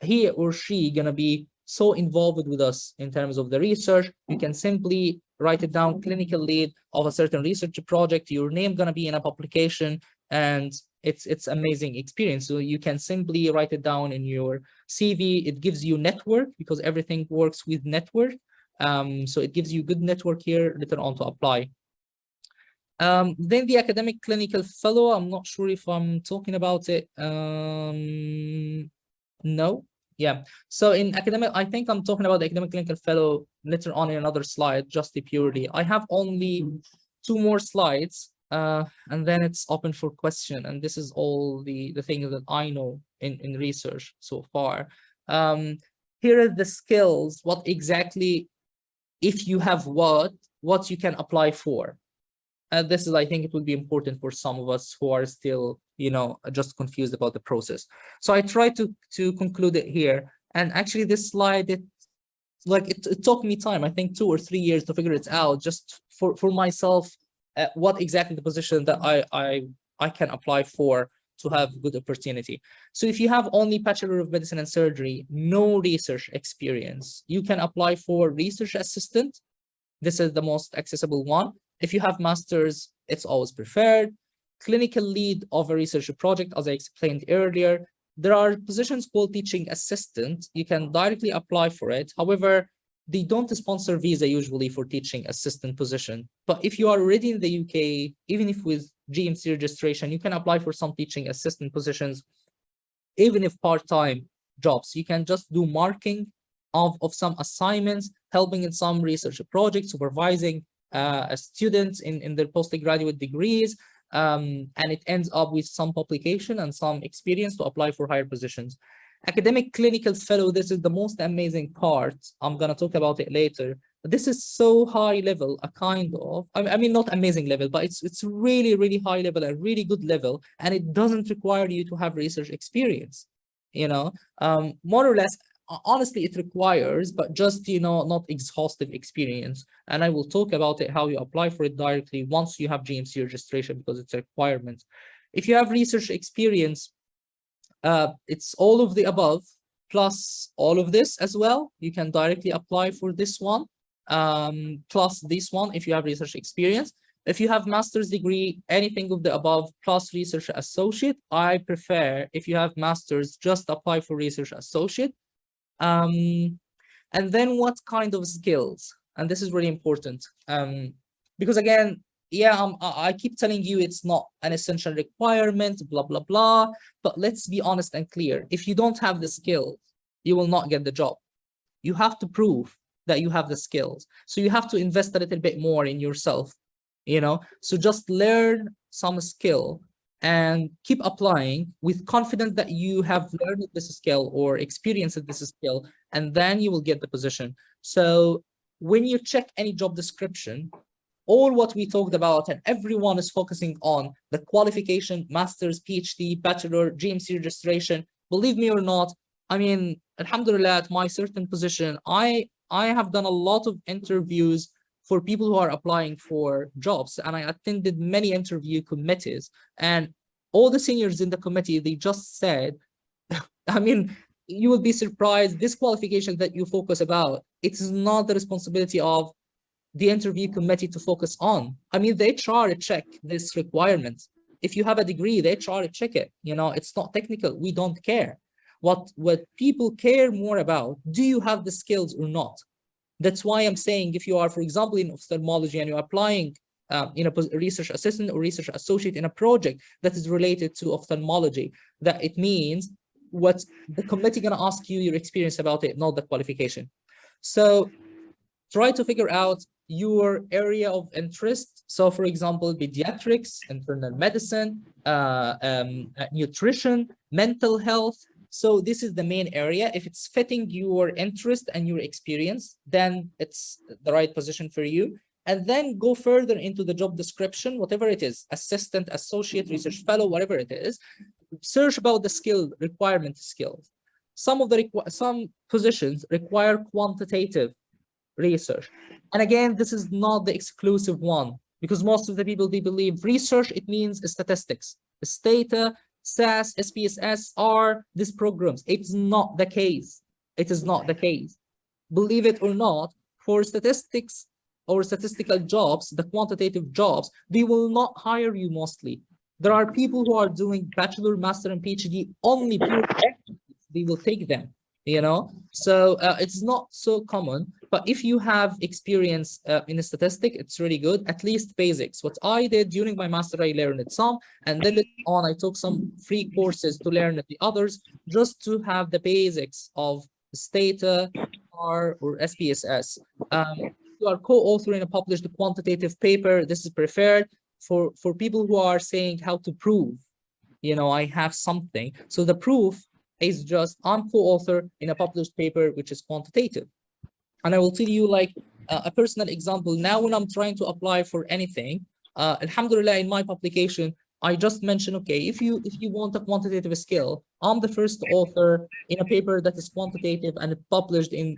he or she gonna be so involved with us in terms of the research. You can simply write it down, clinical lead of a certain research project, your name gonna be in a publication, and it's amazing experience. So you can simply write it down in your CV. It gives you network because everything works with network. So it gives you good network here later on to apply. Then the academic clinical fellow, I'm not sure if I'm talking about it. No. Yeah. So in academic, I think I'm talking about the academic clinical fellow later on in another slide, just purely. I have only 2 more slides, and then it's open for question. And this is all the things that I know in research so far. Here are the skills, what exactly, if you have what you can apply for. This is, I think it would be important for some of us who are still, you know, just confused about the process. So I try to conclude it here. And actually this slide, it took me time, I think 2 or 3 years to figure it out just for myself, what exactly the position that I can apply for to have good opportunity. So if you have only Bachelor of Medicine and Surgery, no research experience, you can apply for research assistant. This is the most accessible one. If you have master's, it's always preferred. Clinical lead of a research project, as I explained earlier. There are positions called teaching assistant. You can directly apply for it. However, they don't sponsor visa usually for teaching assistant position. But if you are already in the UK, even if with GMC registration, you can apply for some teaching assistant positions, even if part-time jobs. You can just do marking of some assignments, helping in some research projects, supervising students in their postgraduate degrees, and it ends up with some publication and some experience to apply for higher positions. Academic clinical fellow, this is the most amazing part. I'm going to talk about it later. This is so high level, a kind of, I mean, not amazing level, but it's really, really high level, a really good level, and it doesn't require you to have research experience, you know, more or less. Honestly, it requires, but just, you know, not exhaustive experience. And I will talk about it, how you apply for it directly once you have GMC registration, because it's a requirement. If you have research experience, it's all of the above, plus all of this as well. You can directly apply for this one, plus this one if you have research experience. If you have master's degree, anything of the above, plus research associate. I prefer, if you have master's, just apply for research associate. And then what kind of skills? And this is really important, because again, yeah, I keep telling you it's not an essential requirement, blah, blah, blah. But let's be honest and clear. If you don't have the skills, you will not get the job. You have to prove that you have the skills. So you have to invest a little bit more in yourself, you know? So just learn some skill and keep applying with confidence that you have learned this skill or experienced this skill, and then you will get the position. So when you check any job description, all what we talked about, and everyone is focusing on the qualification, master's, PhD, bachelor, GMC registration. Believe me or not, I mean, alhamdulillah, at my certain position, I have done a lot of interviews for people who are applying for jobs, and I attended many interview committees, and all the seniors in the committee, they just said, I mean, you will be surprised, this qualification that you focus about, it is not the responsibility of the interview committee to focus on. I mean, the HR check this requirement. If you have a degree, the HR check it. You know, it's not technical. We don't care. What people care more about, do you have the skills or not? That's why I'm saying, if you are, for example, in ophthalmology and you're applying in a research assistant or research associate in a project that is related to ophthalmology, that it means what the committee gonna ask you your experience about it, not the qualification. So try to figure out your area of interest. So for example, pediatrics, internal medicine, nutrition, mental health. So this is the main area. If it's fitting your interest and your experience, then it's the right position for you. And then go further into the job description, whatever it is, assistant, associate, research fellow, whatever it is, search about the skill, requirement skills. some positions require quantitative research. And again, this is not the exclusive one, because most of the people, they believe research, it means statistics, data, SAS, SPSS, R, these programs. It's not the case. It is not the case. Believe it or not, for statistics or statistical jobs, the quantitative jobs, they will not hire you mostly. There are people who are doing bachelor, master, and PhD only pure they will take them, you know? So it's not so common, but if you have experience in a statistic, it's really good, at least basics. What I did during my master, I learned it some, and then later on, I took some free courses to learn the others, just to have the basics of Stata, R, or SPSS. You are co-author in a published quantitative paper. This is preferred for people who are saying how to prove, you know, I have something. So the proof is just I'm co-author in a published paper, which is quantitative. And I will tell you like a personal example. Now, when I'm trying to apply for anything, alhamdulillah, in my publication, I just mentioned, okay, if you want a quantitative skill, I'm the first author in a paper that is quantitative and published in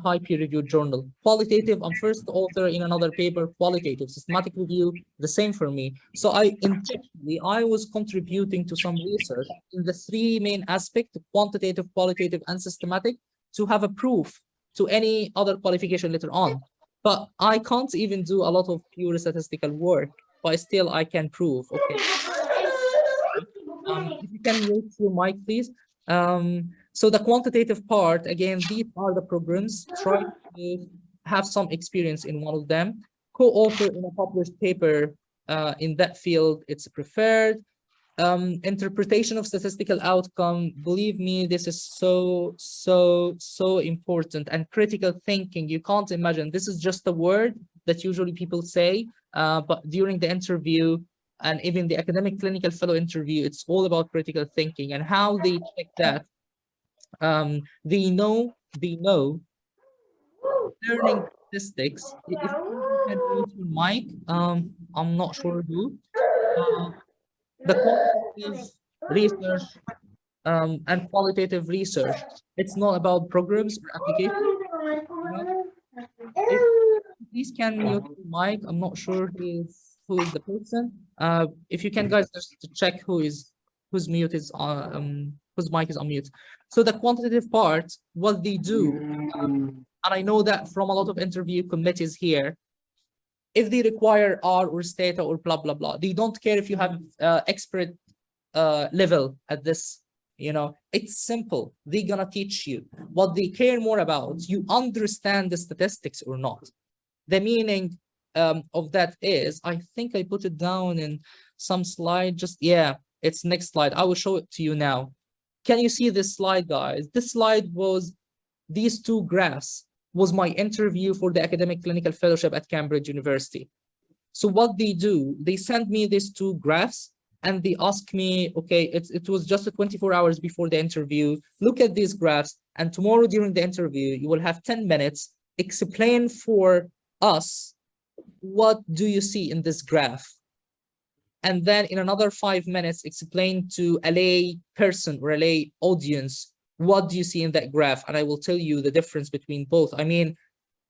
high peer-reviewed journal. Qualitative, I'm first author in another paper, qualitative. Systematic review, the same for me. So I intentionally, I was contributing to some research in the three main aspects: quantitative, qualitative, and systematic, to have a proof to any other qualification later on. But I can't even do a lot of pure statistical work, but still I can prove, okay. If you can mute your mic, please. So the quantitative part, again, these are the programs. Try to have some experience in one of them. Co-author in a published paper in that field, it's preferred. Interpretation of statistical outcome, believe me, this is so important. And critical thinking, you can't imagine, this is just a word that usually people say, but during the interview and even the academic clinical fellow interview, it's all about critical thinking and how they check that. They know learning statistics. If you can mute your mic, I'm not sure who. The quantitative research and qualitative research, it's not about programs or applications. You know? Please can mute your mic. I'm not sure who is the person. If you can, guys, just to check whose mute is whose mic is on mute. So the quantitative part, what they do, and I know that from a lot of interview committees here, if they require R or Stata or blah blah blah, they don't care if you have expert level at this. You know, it's simple. They're gonna teach you. What they care more about, you understand the statistics or not. The meaning of that is, I think I put it down in some slide. Just, yeah, it's next slide. I will show it to you now. Can you see this slide, guys? This slide was, these two graphs was my interview for the academic clinical fellowship at Cambridge University. So what they do, they send me these two graphs and they ask me, okay, it was just 24 hours before the interview. Look at these graphs, and tomorrow during the interview, you will have 10 minutes, explain for us, what do you see in this graph? And then in another 5 minutes, explain to a lay person or a lay audience, what do you see in that graph? And I will tell you the difference between both. I mean,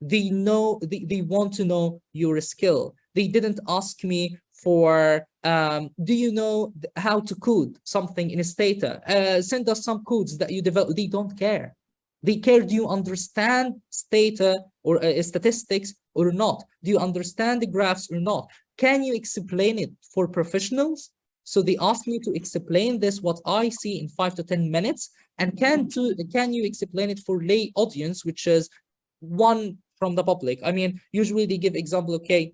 they know, they want to know your skill. They didn't ask me for, do you know how to code something in Stata? Send us some codes that you develop. They don't care. They care, do you understand Stata or statistics or not? Do you understand the graphs or not? Can you explain it for professionals? So they asked me to explain this, what I see, in 5 to 10 minutes. And can you explain it for lay audience, which is one from the public? I mean, usually they give example, okay,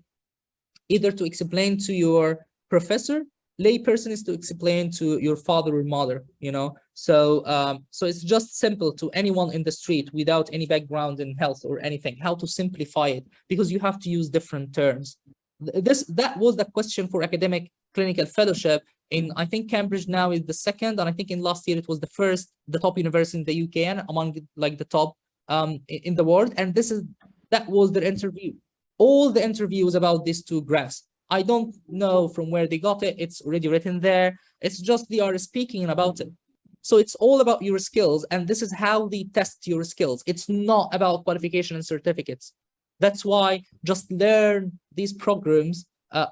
either to explain to your professor, lay person is to explain to your father or mother, you know? So, so it's just simple to anyone in the street without any background in health or anything, how to simplify it, because you have to use different terms. That was the question for academic clinical fellowship in, I think Cambridge now is the second, and I think in last year it was the first, the top university in the UK and among like the top in the world. And that was their interview. All the interview was about these two graphs. I don't know from where they got it. It's already written there. It's just they are speaking about it. So it's all about your skills, and this is how they test your skills. It's not about qualification and certificates. That's why just learn these programs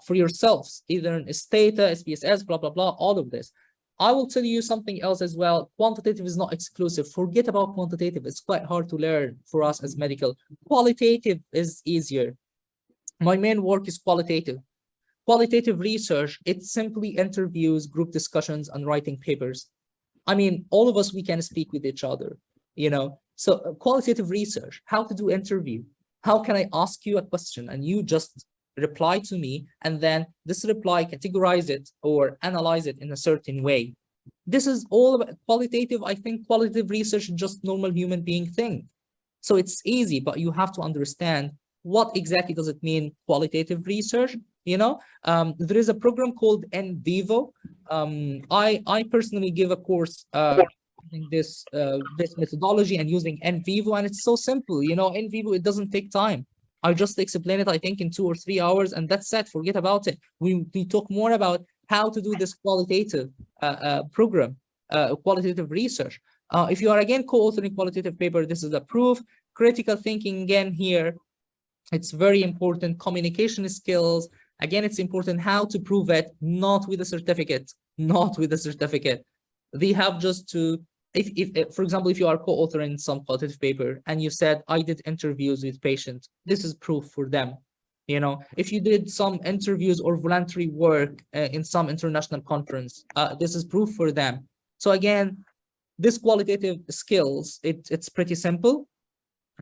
for yourselves, either in Stata, SPSS, blah, blah, blah, all of this. I will tell you something else as well. Quantitative is not exclusive. Forget about quantitative. It's quite hard to learn for us as medical. Qualitative is easier. My main work is qualitative. Qualitative research, it simply interviews, group discussions, and writing papers. I mean, all of us, we can speak with each other, you know? So qualitative research, how to do interview. How can I ask you a question and you just reply to me, and then this reply, categorize it or analyze it in a certain way. This is all about qualitative. I think qualitative research is just normal human being thing. So it's easy, but you have to understand what exactly does it mean, qualitative research. You know, there is a program called NVivo. I personally give a course using this methodology and using NVivo, and it's so simple. You know, NVivo, it doesn't take time. I just explain it, I think, in 2 or 3 hours, and that's it. Forget about it. We talk more about how to do this qualitative program, qualitative research. If you are again co-authoring qualitative paper, this is a proof. Critical thinking again here, it's very important. Communication skills, again, it's important how to prove it, not with a certificate, not with a certificate. They have just to, if for example, if you are co-authoring some qualitative paper and you said, I did interviews with patients, this is proof for them. You know, if you did some interviews or voluntary work in some international conference, this is proof for them. So again, this qualitative skills, it's pretty simple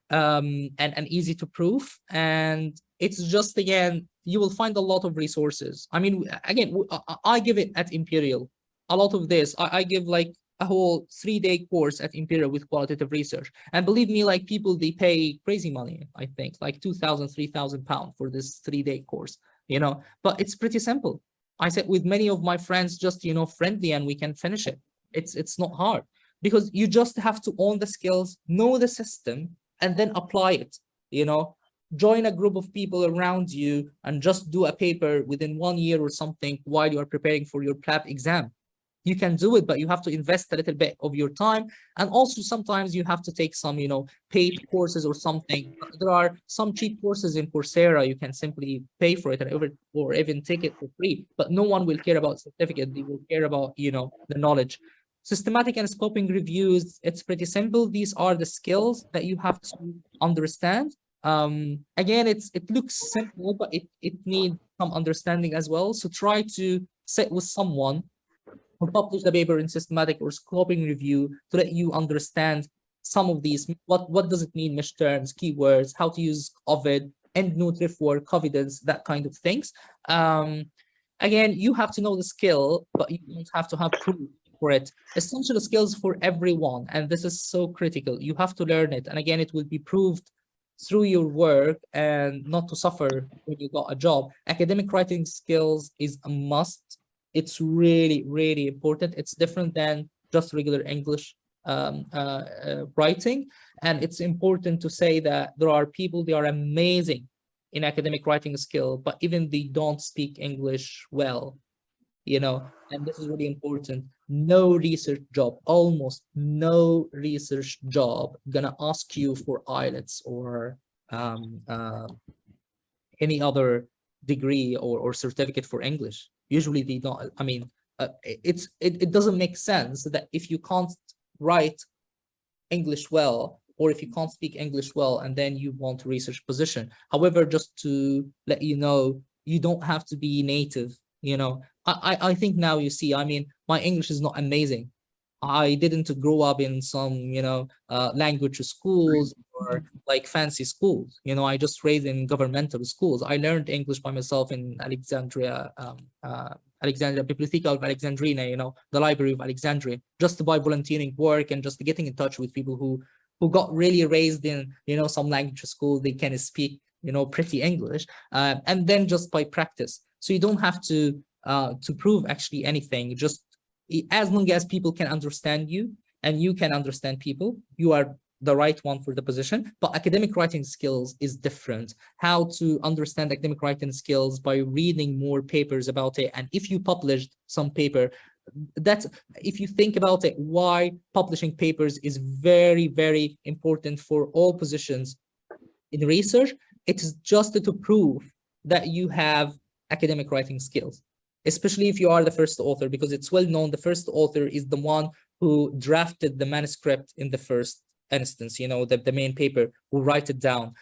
and easy to prove. And it's just, again, you will find a lot of resources. I mean, again, I give it at Imperial. A lot of this, I give like a whole 3-day course at Imperial with qualitative research. And believe me, like people, they pay crazy money, I think, like 2,000, 3,000 pounds for this 3-day course, you know, but it's pretty simple. I said with many of my friends, just, you know, friendly, and we can finish it. It's not hard, because you just have to own the skills, know the system, and then apply it, you know. Join a group of people around you and just do a paper within 1 year or something while you are preparing for your PLAB exam. You can do it, but you have to invest a little bit of your time. And also sometimes you have to take some, you know, paid courses or something. There are some cheap courses in Coursera. You can simply pay for it or even take it for free, but no one will care about certificate. They will care about, you know, the knowledge. Systematic and scoping reviews, it's pretty simple. These are the skills that you have to understand. Again, it looks simple, but it needs some understanding as well. So try to sit with someone who publish the paper in systematic or scoping review to let you understand some of these. What does it mean, mesh terms, keywords, how to use Ovid, EndNote, RefWork, Covidence, that kind of things. Again, you have to know the skill, but you don't have to have proof for it. Essential skills for everyone, and this is so critical. You have to learn it, and again, it will be proved through your work and not to suffer when you got a job. Academic writing skills is a must. It's really, really important. It's different than just regular English writing. And it's important to say that there are people, they are amazing in academic writing skill, but even they don't speak English well, you know, and this is really important. No research job, almost no research job gonna ask you for IELTS or any other degree or certificate for English. Usually they don't. I mean, it doesn't make sense that if you can't write English well, or if you can't speak English well, and then you want a research position. However, just to let you know, you don't have to be native. You know, I think now you see, I mean, my English is not amazing. I didn't grow up in some, you know, language schools or like fancy schools. You know, I just raised in governmental schools. I learned English by myself in Alexandria, Bibliotheca of Alexandrina, you know, the Library of Alexandria, just by volunteering work and just getting in touch with people who got really raised in, you know, some language school. They can speak, you know, pretty English, and then just by practice. So you don't have to prove actually anything. Just as long as people can understand you and you can understand people, you are the right one for the position. But academic writing skills is different. How to understand academic writing skills by reading more papers about it. And if you published some paper, that's, if you think about it, why publishing papers is very, very important for all positions in research. It is just to prove that you have academic writing skills, especially if you are the first author, because it's well known the first author is the one who drafted the manuscript in the first instance, you know, the main paper, who write it down.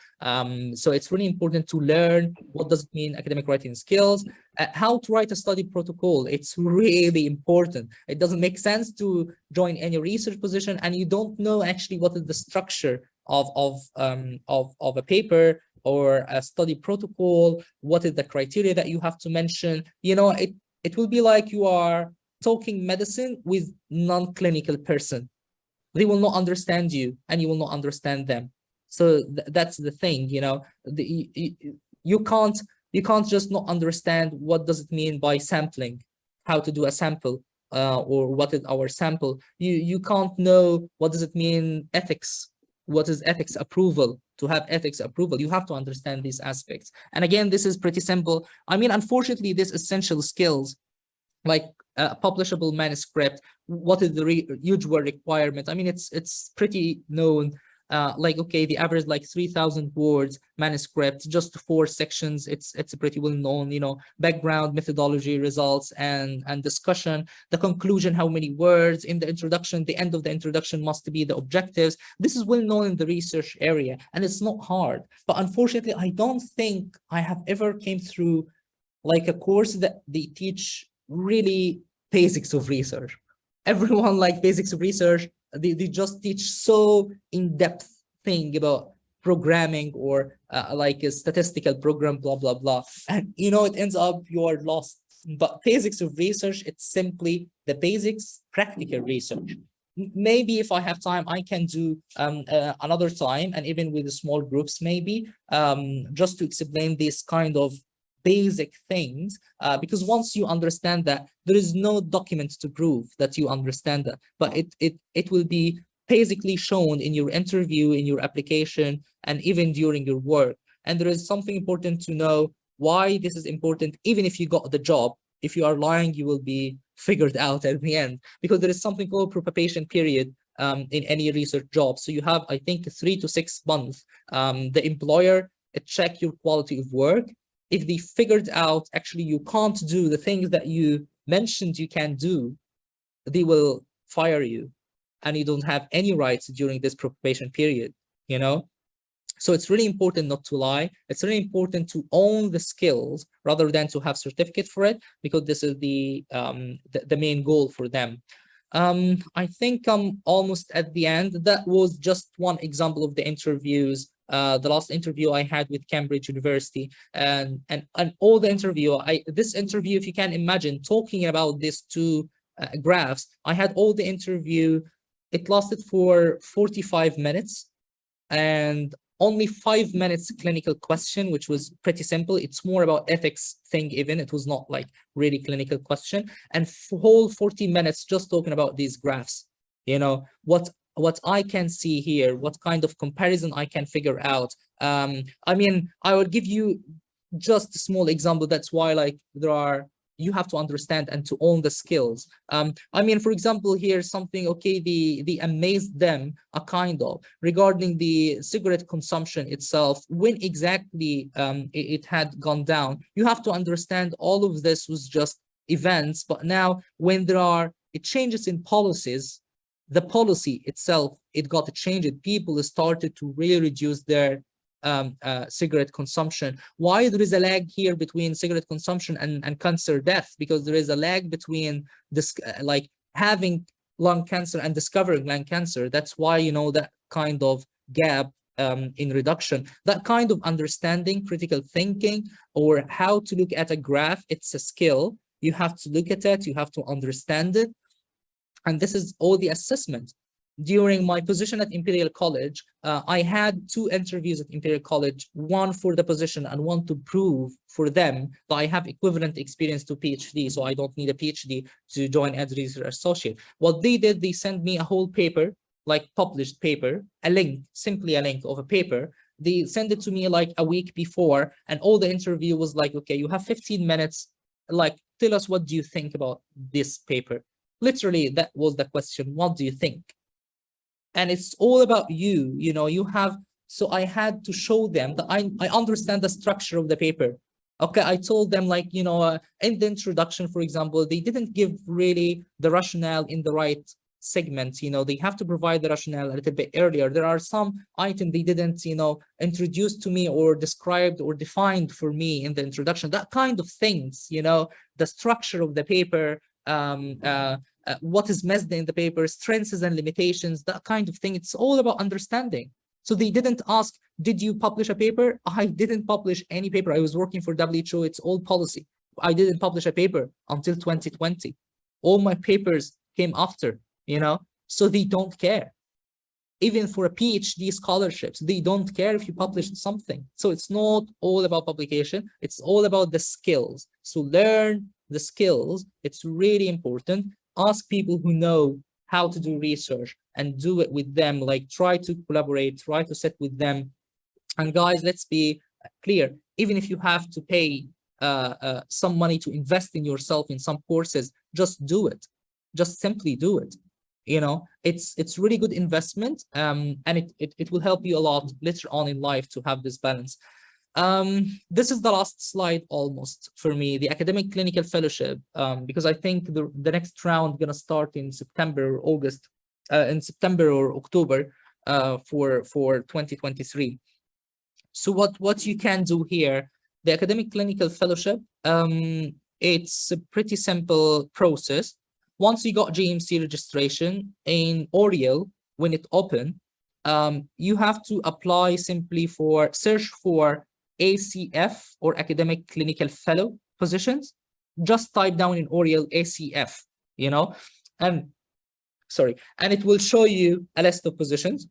So it's really important to learn what does it mean academic writing skills, how to write a study protocol. It's really important. It doesn't make sense to join any research position and you don't know actually what is the structure of a paper or a study protocol, what is the criteria that you have to mention. You know, it will be like you are talking medicine with non-clinical person. They will not understand you and you will not understand them. So that's the thing, you know, you can't just not understand what does it mean by sampling, how to do a sample, or what is our sample. You can't know what does it mean ethics, what is ethics approval. To have ethics approval, you have to understand these aspects. And again, this is pretty simple. I mean, unfortunately, these essential skills like a publishable manuscript, what is the usual requirement? I mean, it's pretty known. Like, okay, the average like 3,000 words manuscript, just 4 sections. It's pretty well known, you know, background, methodology, results, and discussion. The conclusion, how many words. In the introduction, the end of the introduction must be the objectives. This is well known in the research area, and it's not hard. But unfortunately, I don't think I have ever came through like a course that they teach really basics of research. Everyone like basics of research, they just teach so in-depth thing about programming or like a statistical program, blah, blah, blah. And, you know, it ends up you are lost. But basics of research, it's simply the basics, practical research. Maybe if I have time, I can do another time, and even with the small groups, maybe just to explain this kind of basic things, because once you understand that, there is no document to prove that you understand that, but it will be basically shown in your interview, in your application, and even during your work. And there is something important to know why this is important. Even if you got the job, if you are lying, you will be figured out at the end, because there is something called probation period in any research job. So you have, I think, 3 to 6 months. The employer check your quality of work. If they figured out actually you can't do the things that you mentioned you can do, they will fire you, and you don't have any rights during this probation period, you know? So it's really important not to lie. It's really important to own the skills rather than to have certificate for it, because this is the main goal for them. I think I'm almost at the end. That was just one example of the interviews. The last interview I had with Cambridge University, and all the interview, this interview, if you can imagine, talking about these 2 graphs, I had all the interview. It lasted for 45 minutes, and only 5 minutes clinical question, which was pretty simple. It's more about ethics thing even. It was not like really clinical question. And whole 40 minutes just talking about these graphs, you know, what I can see here, what kind of comparison I can figure out. I mean, I will give you just a small example. That's why like you have to understand and to own the skills. I mean, for example, here something, okay, the amazed them a kind of regarding the cigarette consumption itself, when exactly it had gone down. You have to understand all of this was just events, but now when there are changes in policies, the policy itself, it got changed. People started to really reduce their cigarette consumption. Why there is a lag here between cigarette consumption and cancer death? Because there is a lag between this, like having lung cancer and discovering lung cancer. That's why, you know, that kind of gap in reduction, that kind of understanding, critical thinking, or how to look at a graph. It's a skill. You have to look at it, you have to understand it. And this is all the assessment. During my position at Imperial College, I had 2 interviews at Imperial College, one for the position and one to prove for them that I have equivalent experience to PhD, so I don't need a PhD to join as research associate. What they did, they sent me a whole paper, like published paper, a link, simply a link of a paper. They sent it to me like a week before, and all the interview was like, okay, you have 15 minutes, like, tell us what do you think about this paper. Literally, that was the question. What do you think? And it's all about you, you know, you have, so I had to show them that I understand the structure of the paper. Okay, I told them, like, you know, in the introduction, for example, they didn't give really the rationale in the right segment. You know, they have to provide the rationale a little bit earlier. There are some items they didn't, you know, introduce to me or described or defined for me in the introduction, that kind of things, you know, the structure of the paper, what is missed in the paper, strengths and limitations, that kind of thing. It's all about understanding. So they didn't ask, did you publish a paper? I didn't publish any paper. I was working for WHO. It's all policy. I didn't publish a paper until 2020. All my papers came after, you know, so they don't care. Even for a PhD scholarships, they don't care if you published something. So it's not all about publication. It's all about the skills. So learn the skills. It's really important. Ask people who know how to do research and do it with them. Like, try to collaborate, try to sit with them. And guys, let's be clear. Even if you have to pay some money to invest in yourself in some courses, just do it. Just simply do it. You know, it's really good investment, and it will help you a lot later on in life to have this balance. This is the last slide almost for me, the academic clinical fellowship, because I think the next round gonna start in September or August, in September or October, for 2023. So what you can do here, the academic clinical fellowship, it's a pretty simple process. Once you got GMC registration in Oriel, when it opened, you have to apply simply for, search for ACF or academic clinical fellow positions. Just type down in Oriel ACF, you know, and sorry, and it will show you a list of positions.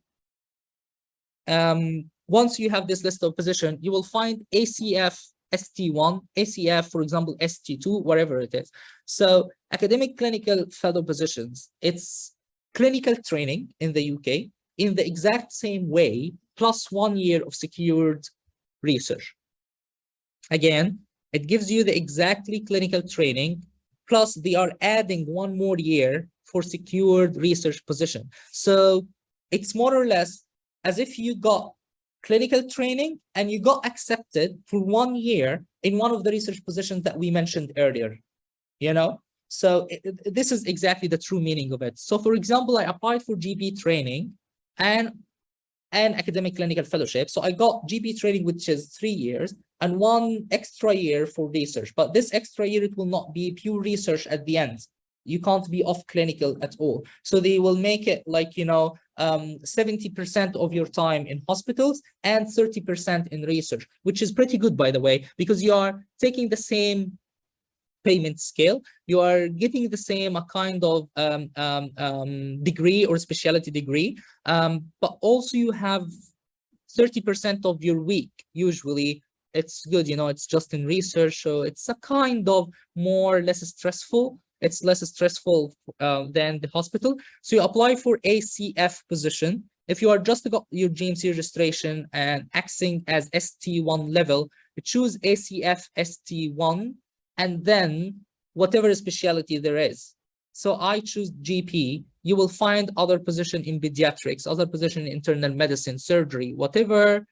Once you have this list of positions, you will find ACF ST1, ACF, for example, ST2, whatever it is. So academic clinical fellow positions, it's clinical training in the UK in the exact same way, plus 1 year of secured research. Again, it gives you the exactly clinical training, plus they are adding 1 more year for secured research position. So it's more or less as if you got clinical training and you got accepted for 1 year in one of the research positions that we mentioned earlier, you know? So this is exactly the true meaning of it. So for example, I applied for GP training and academic clinical fellowship. So I got GP training, which is 3 years, and 1 extra year for research. But this extra year, it will not be pure research at the end. You can't be off clinical at all. So they will make it like, you know, 70% of your time in hospitals and 30% in research, which is pretty good, by the way, because you are taking the same payment scale, you are getting the same kind of degree or specialty degree, but also you have 30% of your week. Usually it's good, you know, it's just in research, so it's a kind of more or less stressful. It's less stressful than the hospital. So you apply for ACF position. If you are just got your GMC registration and acting as ST1 level, you choose ACF ST1, and then whatever specialty there is. So I choose GP. You will find other position in pediatrics, other position in internal medicine, surgery, whatever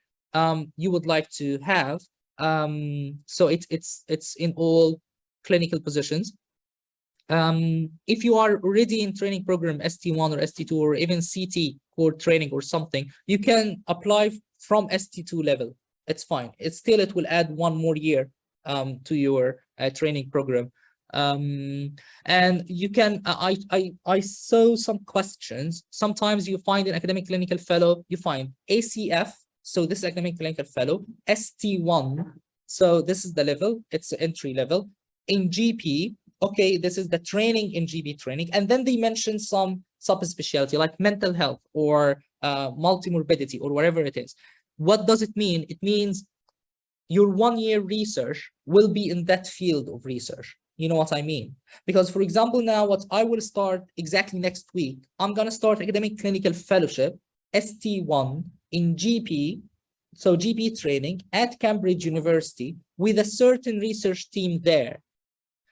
you would like to have. So it's in all clinical positions. If you are already in training program ST1 or ST2 or even CT core training or something, you can apply from ST2 level. It's fine. It will add 1 more year to your training program. And you can, I saw some questions. Sometimes you find an academic clinical fellow, you find ACF. So this is academic clinical fellow, ST1. So this is the level, it's entry level. In GP, okay, this is the training in GP training. And then they mention some subspecialty like mental health or multimorbidity or whatever it is. What does it mean? It means your 1 year research will be in that field of research. You know what I mean? Because for example, now what I will start exactly next week, I'm going to start academic clinical fellowship, ST1 in GP. So GP training at Cambridge University with a certain research team there.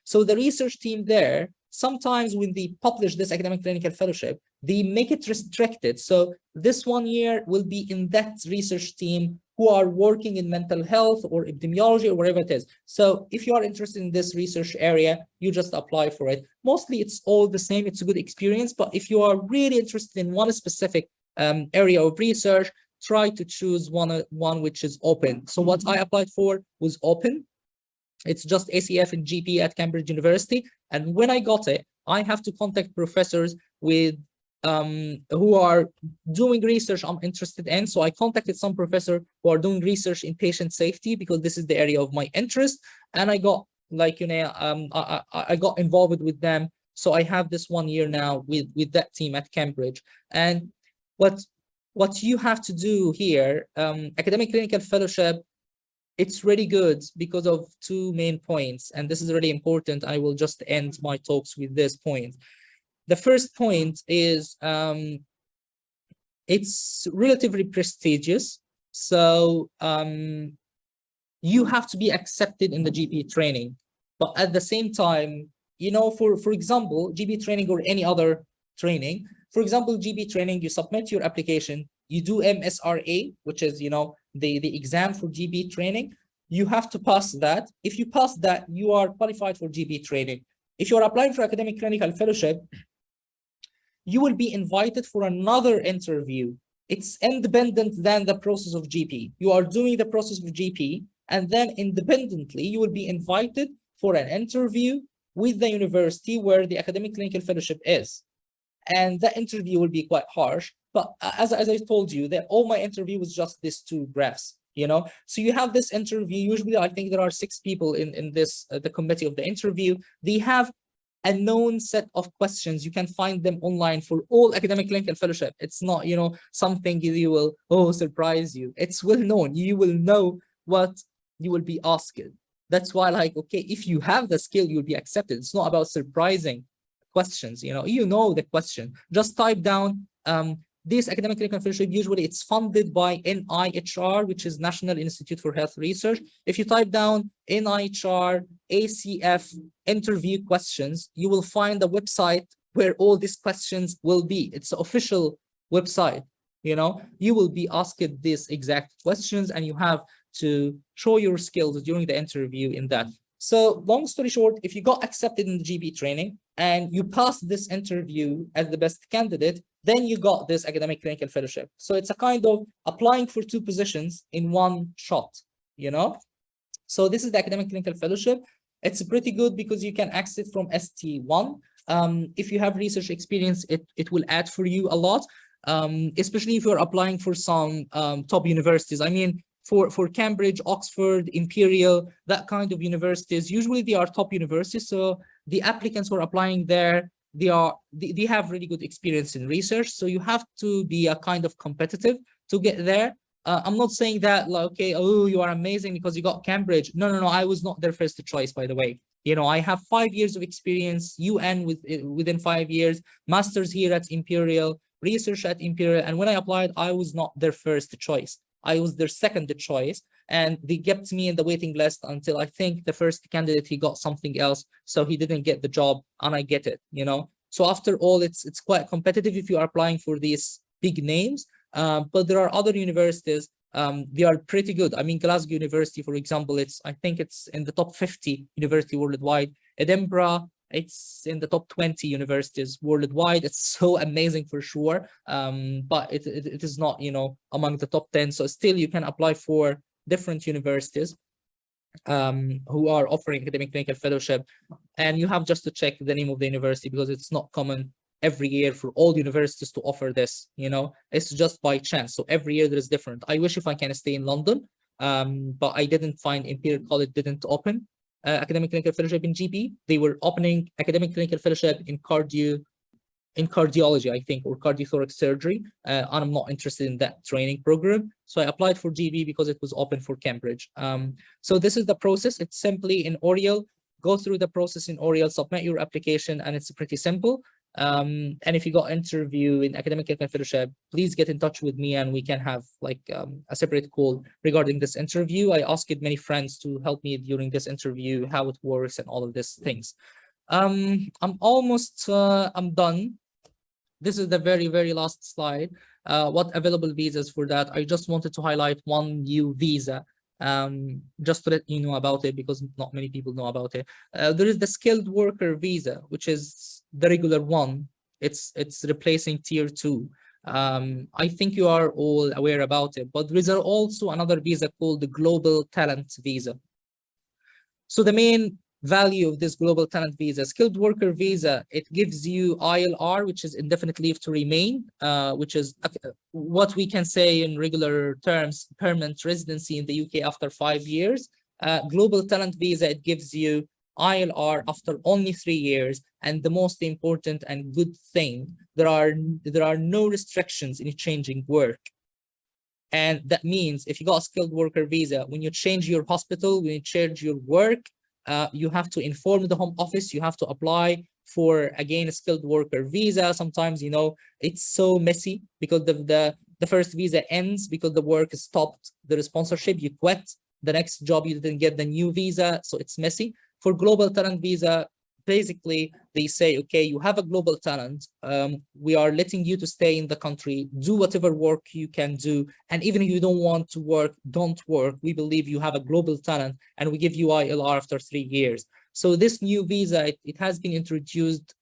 So the research team there sometimes when they publish this academic clinical fellowship, they make it restricted. So this 1 year will be in that research team who are working in mental health or epidemiology or whatever it is. So if you are interested in this research area, you just apply for it. Mostly it's all the same. It's a good experience. But if you are really interested in one specific area of research, try to choose one which is open. So what I applied for was open. It's just ACF and GP at Cambridge University. And when I got it, I have to contact professors with who are doing research I'm interested in. So I contacted some professor who are doing research in patient safety because this is the area of my interest. And I got like, I got involved with them. So I have this 1 year now with that team at Cambridge. And what you have to do here, academic clinical fellowship, it's really good because of two main points. And this is really important. I will just end my talks with this point. The first point is it's relatively prestigious. So you have to be accepted in the GP training. But at the same time, for example, GP training or any other training, for example, GP training, you submit your application, you do MSRA, which is, the exam for GP training. You have to pass that. If you pass that, you are qualified for GP training. If you're applying for academic clinical fellowship, you will be invited for another interview. It's independent than the process of GP. You are doing the process of GP, and then independently, you will be invited for an interview with the university where the academic clinical fellowship is. And that interview will be quite harsh. But as I told you, that all my interview was just these two graphs, So you have this interview. Usually, I think there are 6 people in this, the committee of the interview. They have a known set of questions. You can find them online for all academic clinical fellowship. It's not, something you will, surprise you. It's well known. You will know what you will be asked. That's why, okay, if you have the skill, you'll be accepted. It's not about surprising questions, you know the question. Just type down this academic clinical fellowship. Usually it's funded by NIHR, which is National Institute for Health Research. If you type down NIHR ACF interview questions, you will find the website where all these questions will be. It's an official website. You will be asked these exact questions, and you have to show your skills during the interview in that. So long story short, if you got accepted in the GP training and you passed this interview as the best candidate, then you got this academic clinical fellowship. So it's a kind of applying for 2 positions in one shot, So this is the academic clinical fellowship. It's pretty good because you can access from ST1. If you have research experience, it will add for you a lot, especially if you're applying for some top universities. I mean, for Cambridge, Oxford, Imperial, that kind of universities, usually they are top universities. So the applicants who are applying there, they have really good experience in research. So you have to be a kind of competitive to get there. I'm not saying that okay, oh, you are amazing because you got Cambridge. No. I was not their first choice, by the way. I have 5 years of experience, UN within 5 years, master's here at Imperial, research at Imperial. And when I applied, I was not their first choice. I was their second choice, and they kept me in the waiting list until I think the first candidate, he got something else, so he didn't get the job, and I get it, So after all, it's quite competitive if you are applying for these big names, but there are other universities, they are pretty good. I mean, Glasgow University, for example, I think it's in the top 50 university worldwide. Edinburgh, it's in the top 20 universities worldwide. It's so amazing for sure, but it is not, among the top 10. So still you can apply for different universities who are offering academic clinical fellowship, and you have just to check the name of the university because it's not common every year for all universities to offer this. It's just by chance. So every year there is different. I wish if I can stay in London, but I didn't find Imperial College didn't open academic clinical fellowship in GP. They were opening academic clinical fellowship in cardiology, I think, or cardiothoracic surgery, and I'm not interested in that training program. So I applied for GP because it was open for Cambridge. So this is the process. It's simply in Oriel. Go through the process in Oriel, submit your application, and it's pretty simple. And if you got interview in academic clinical fellowship, please get in touch with me and we can have a separate call regarding this interview. I asked many friends to help me during this interview, how it works and all of these things. I'm almost I'm done. This is the very last slide. What available visas for that? I just wanted to highlight one new visa, just to let you know about it, because not many people know about it. There is the skilled worker visa, which is the regular one. It's replacing tier 2. I think you are all aware about it, but there is also another visa called the global talent visa. So the main value of this global talent visa, skilled worker visa, it gives you ILR, which is indefinite leave to remain, which is what we can say in regular terms, permanent residency in the UK after 5 years. Global talent visa, it gives you ILR after only 3 years. And the most important and good thing, there are no restrictions in changing work. And that means if you got a skilled worker visa, when you change your hospital, when you change your work, you have to inform the home office, you have to apply for, again, a skilled worker visa. Sometimes, you know, it's so messy because the first visa ends because the work is stopped, the sponsorship, you quit, the next job you didn't get the new visa, so it's messy. For global talent visa, basically they say, okay, you have a global talent, we are letting you to stay in the country, do whatever work you can do, and even if you don't want to work, don't work, we believe you have a global talent, and we give you ILR after 3 years. So this new visa, it has been introduced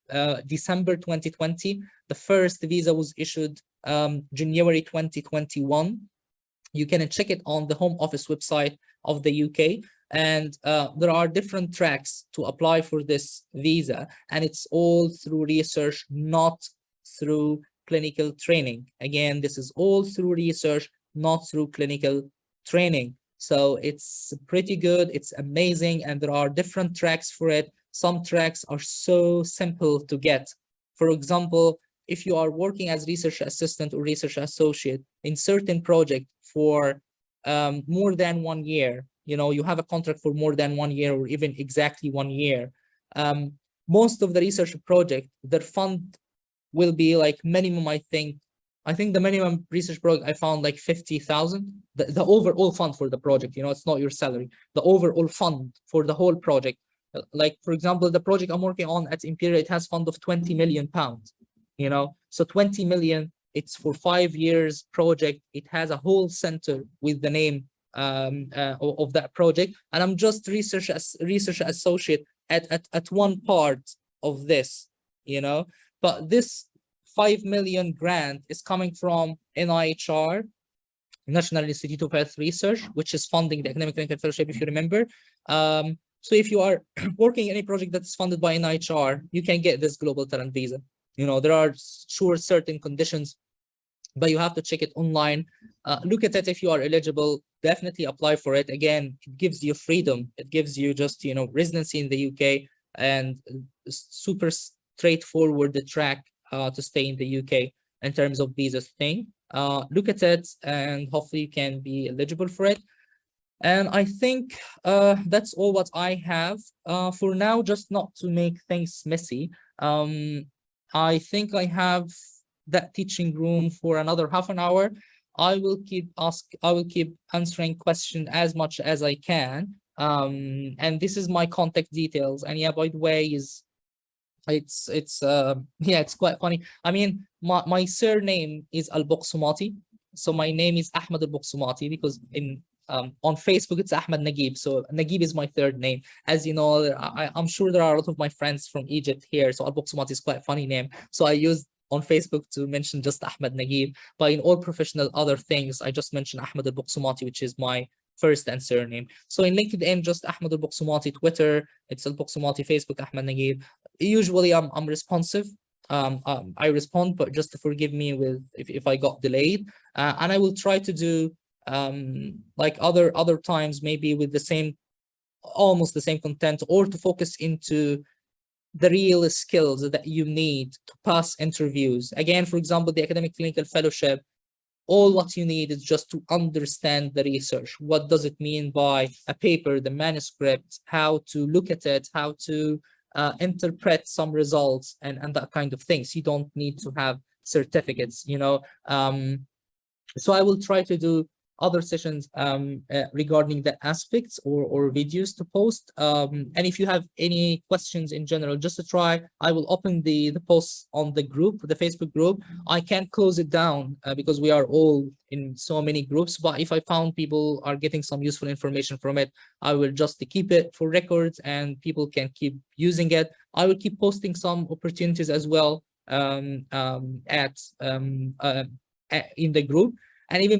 December 2020. The first visa was issued January 2021. You can check it on the Home Office website of the UK. And there are different tracks to apply for this visa, and it's all through research, not through clinical training. Again, this is all through research, not through clinical training. So it's pretty good, it's amazing, and there are different tracks for it. Some tracks are so simple to get. For example, if you are working as research assistant or research associate in certain project for more than 1 year, you know, you have a contract for more than 1 year or even exactly 1 year, most of the research project, their fund will be like minimum, I think the minimum research project I found like 50,000, the overall fund for the project, you know, it's not your salary, the overall fund for the whole project. Like, for example, the project I'm working on at Imperial, it has fund of 20 million pounds, you know, so 20 million, it's for 5 years project. It has a whole center with the name of that project, and I'm just research associate at one part of this, you know. But this 5 million grant is coming from NIHR, National Institute of Health Research, which is funding the academic clinical fellowship, if you remember. So if you are working in any project that's funded by NIHR, you can get this global talent visa. You know, there are sure certain conditions, but you have to check it online. Look at it if you are eligible, definitely apply for it. Again, it gives you freedom. It gives you just, you know, residency in the UK and super straightforward the track to stay in the UK in terms of visa thing. Look at it and hopefully you can be eligible for it. And I think that's all what I have for now, just not to make things messy. I think I have that teaching room for another half an hour. I will keep answering questions as much as I can. And this is my contact details. And yeah, by the way, it's yeah, it's quite funny. I mean, my surname is Al-Boqsumati. So my name is Ahmed Al-Boqsumati because on Facebook it's Ahmed Nagib. So Nagib is my third name. As you know, I'm sure there are a lot of my friends from Egypt here. So Al-Boqsumati is quite a funny name. So I used on Facebook to mention just Ahmed Nagib, but in all professional other things, I just mentioned Ahmed Al-Boqsumati, which is my first and surname. So in LinkedIn, just Ahmed Al-Boqsumati, Twitter, it's Al-Boqsumati, Facebook, Ahmed Nagib. Usually I'm responsive. I respond, but just to forgive me with if I got delayed. And I will try to do like other times, maybe with the same, almost the same content, or to focus into the real skills that you need to pass interviews. Again, for example, the academic clinical fellowship, all what you need is just to understand the research. What does it mean by a paper, the manuscript, how to look at it, how to interpret some results, and that kind of things. You don't need to have certificates, you know. So I will try to do other sessions regarding the aspects or videos to post. And if you have any questions in general, just to try, I will open the posts on the group, the Facebook group. I can't close it down because we are all in so many groups, but if I found people are getting some useful information from it, I will just keep it for records and people can keep using it. I will keep posting some opportunities as well in the group, and even